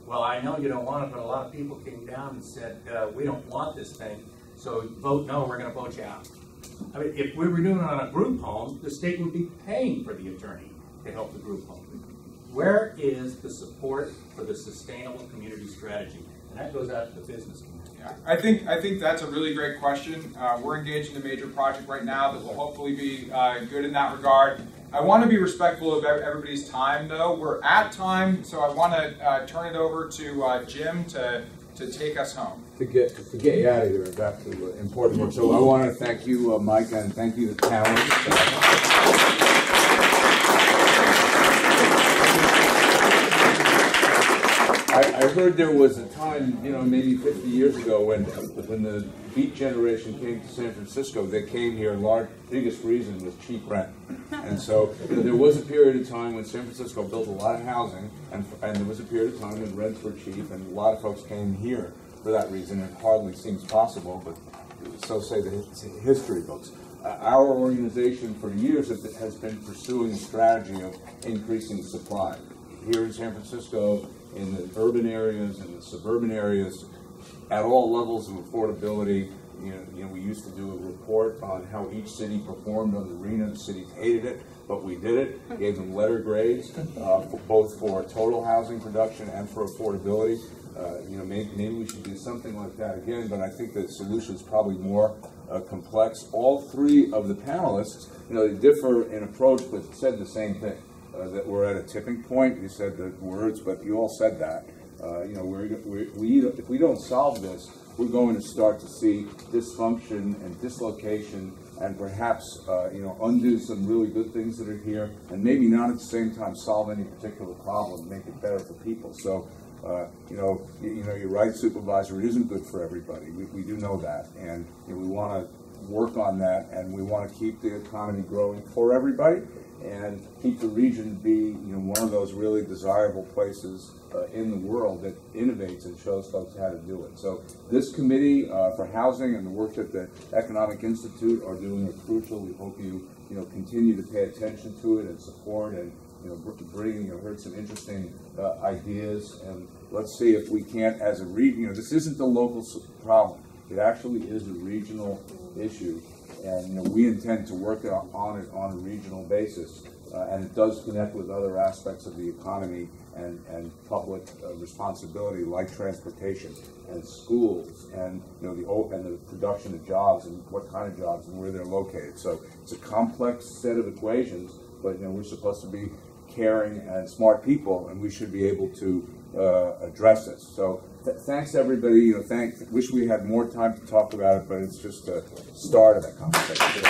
well, I know you don't want it, but a lot of people came down and said, we don't want this thing, so vote no, we're going to vote you out. I mean, if we were doing it on a group home, the state would be paying for the attorney to help the group home. Where is the support for the sustainable community strategy? And that goes out to the business community. Yeah, I think that's a really great question. We're engaged in a major project right now that will hopefully be good in that regard. I want to be respectful of everybody's time, though. We're at time, so I want to turn it over to Jim to take us home. To get you out of here, back to important work. So I want to thank you, Mike, and thank you, the panelists. I heard there was a time, maybe 50 years ago when the Beat generation came to San Francisco. They came here, biggest reason was cheap rent. And so there was a period of time when San Francisco built a lot of housing, and there was a period of time when rents were cheap, and a lot of folks came here for that reason. It hardly seems possible, but so say the history books. Our organization for years has been pursuing a strategy of increasing supply. Here in San Francisco, in the urban areas and the suburban areas, at all levels of affordability. We used to do a report on how each city performed on the RHNA. The cities hated it, but we did it. Gave them letter grades, both for total housing production and for affordability. Maybe we should do something like that again, but I think the solution is probably more complex. All three of the panelists, they differ in approach, but said the same thing. that we're at a tipping point. You said the words, but you all said that. You know, if we don't solve this, we're going to start to see dysfunction and dislocation, and perhaps you know, undo some really good things that are here, and maybe not at the same time solve any particular problem, make it better for people. So you know, you're right, Supervisor. It isn't good for everybody. We do know that, and you know, we want to work on that, and we want to keep the economy growing for everybody, and keep the region be, you know, one of those really desirable places in the world that innovates and shows folks how to do it. So this committee for housing and the work that the Economic Institute are doing are crucial. We hope you continue to pay attention to it and support, and bring, heard some interesting ideas, and let's see if we can't, as a region, this isn't the local problem. It actually is a regional issue, and we intend to work on it on a regional basis, and it does connect with other aspects of the economy and public responsibility, like transportation and schools, and the production of jobs and what kind of jobs and where they're located. So it's a complex set of equations, but we're supposed to be caring and smart people, and we should be able to address this. So thanks everybody. Wish we had more time to talk about it, but it's just a start of that conversation.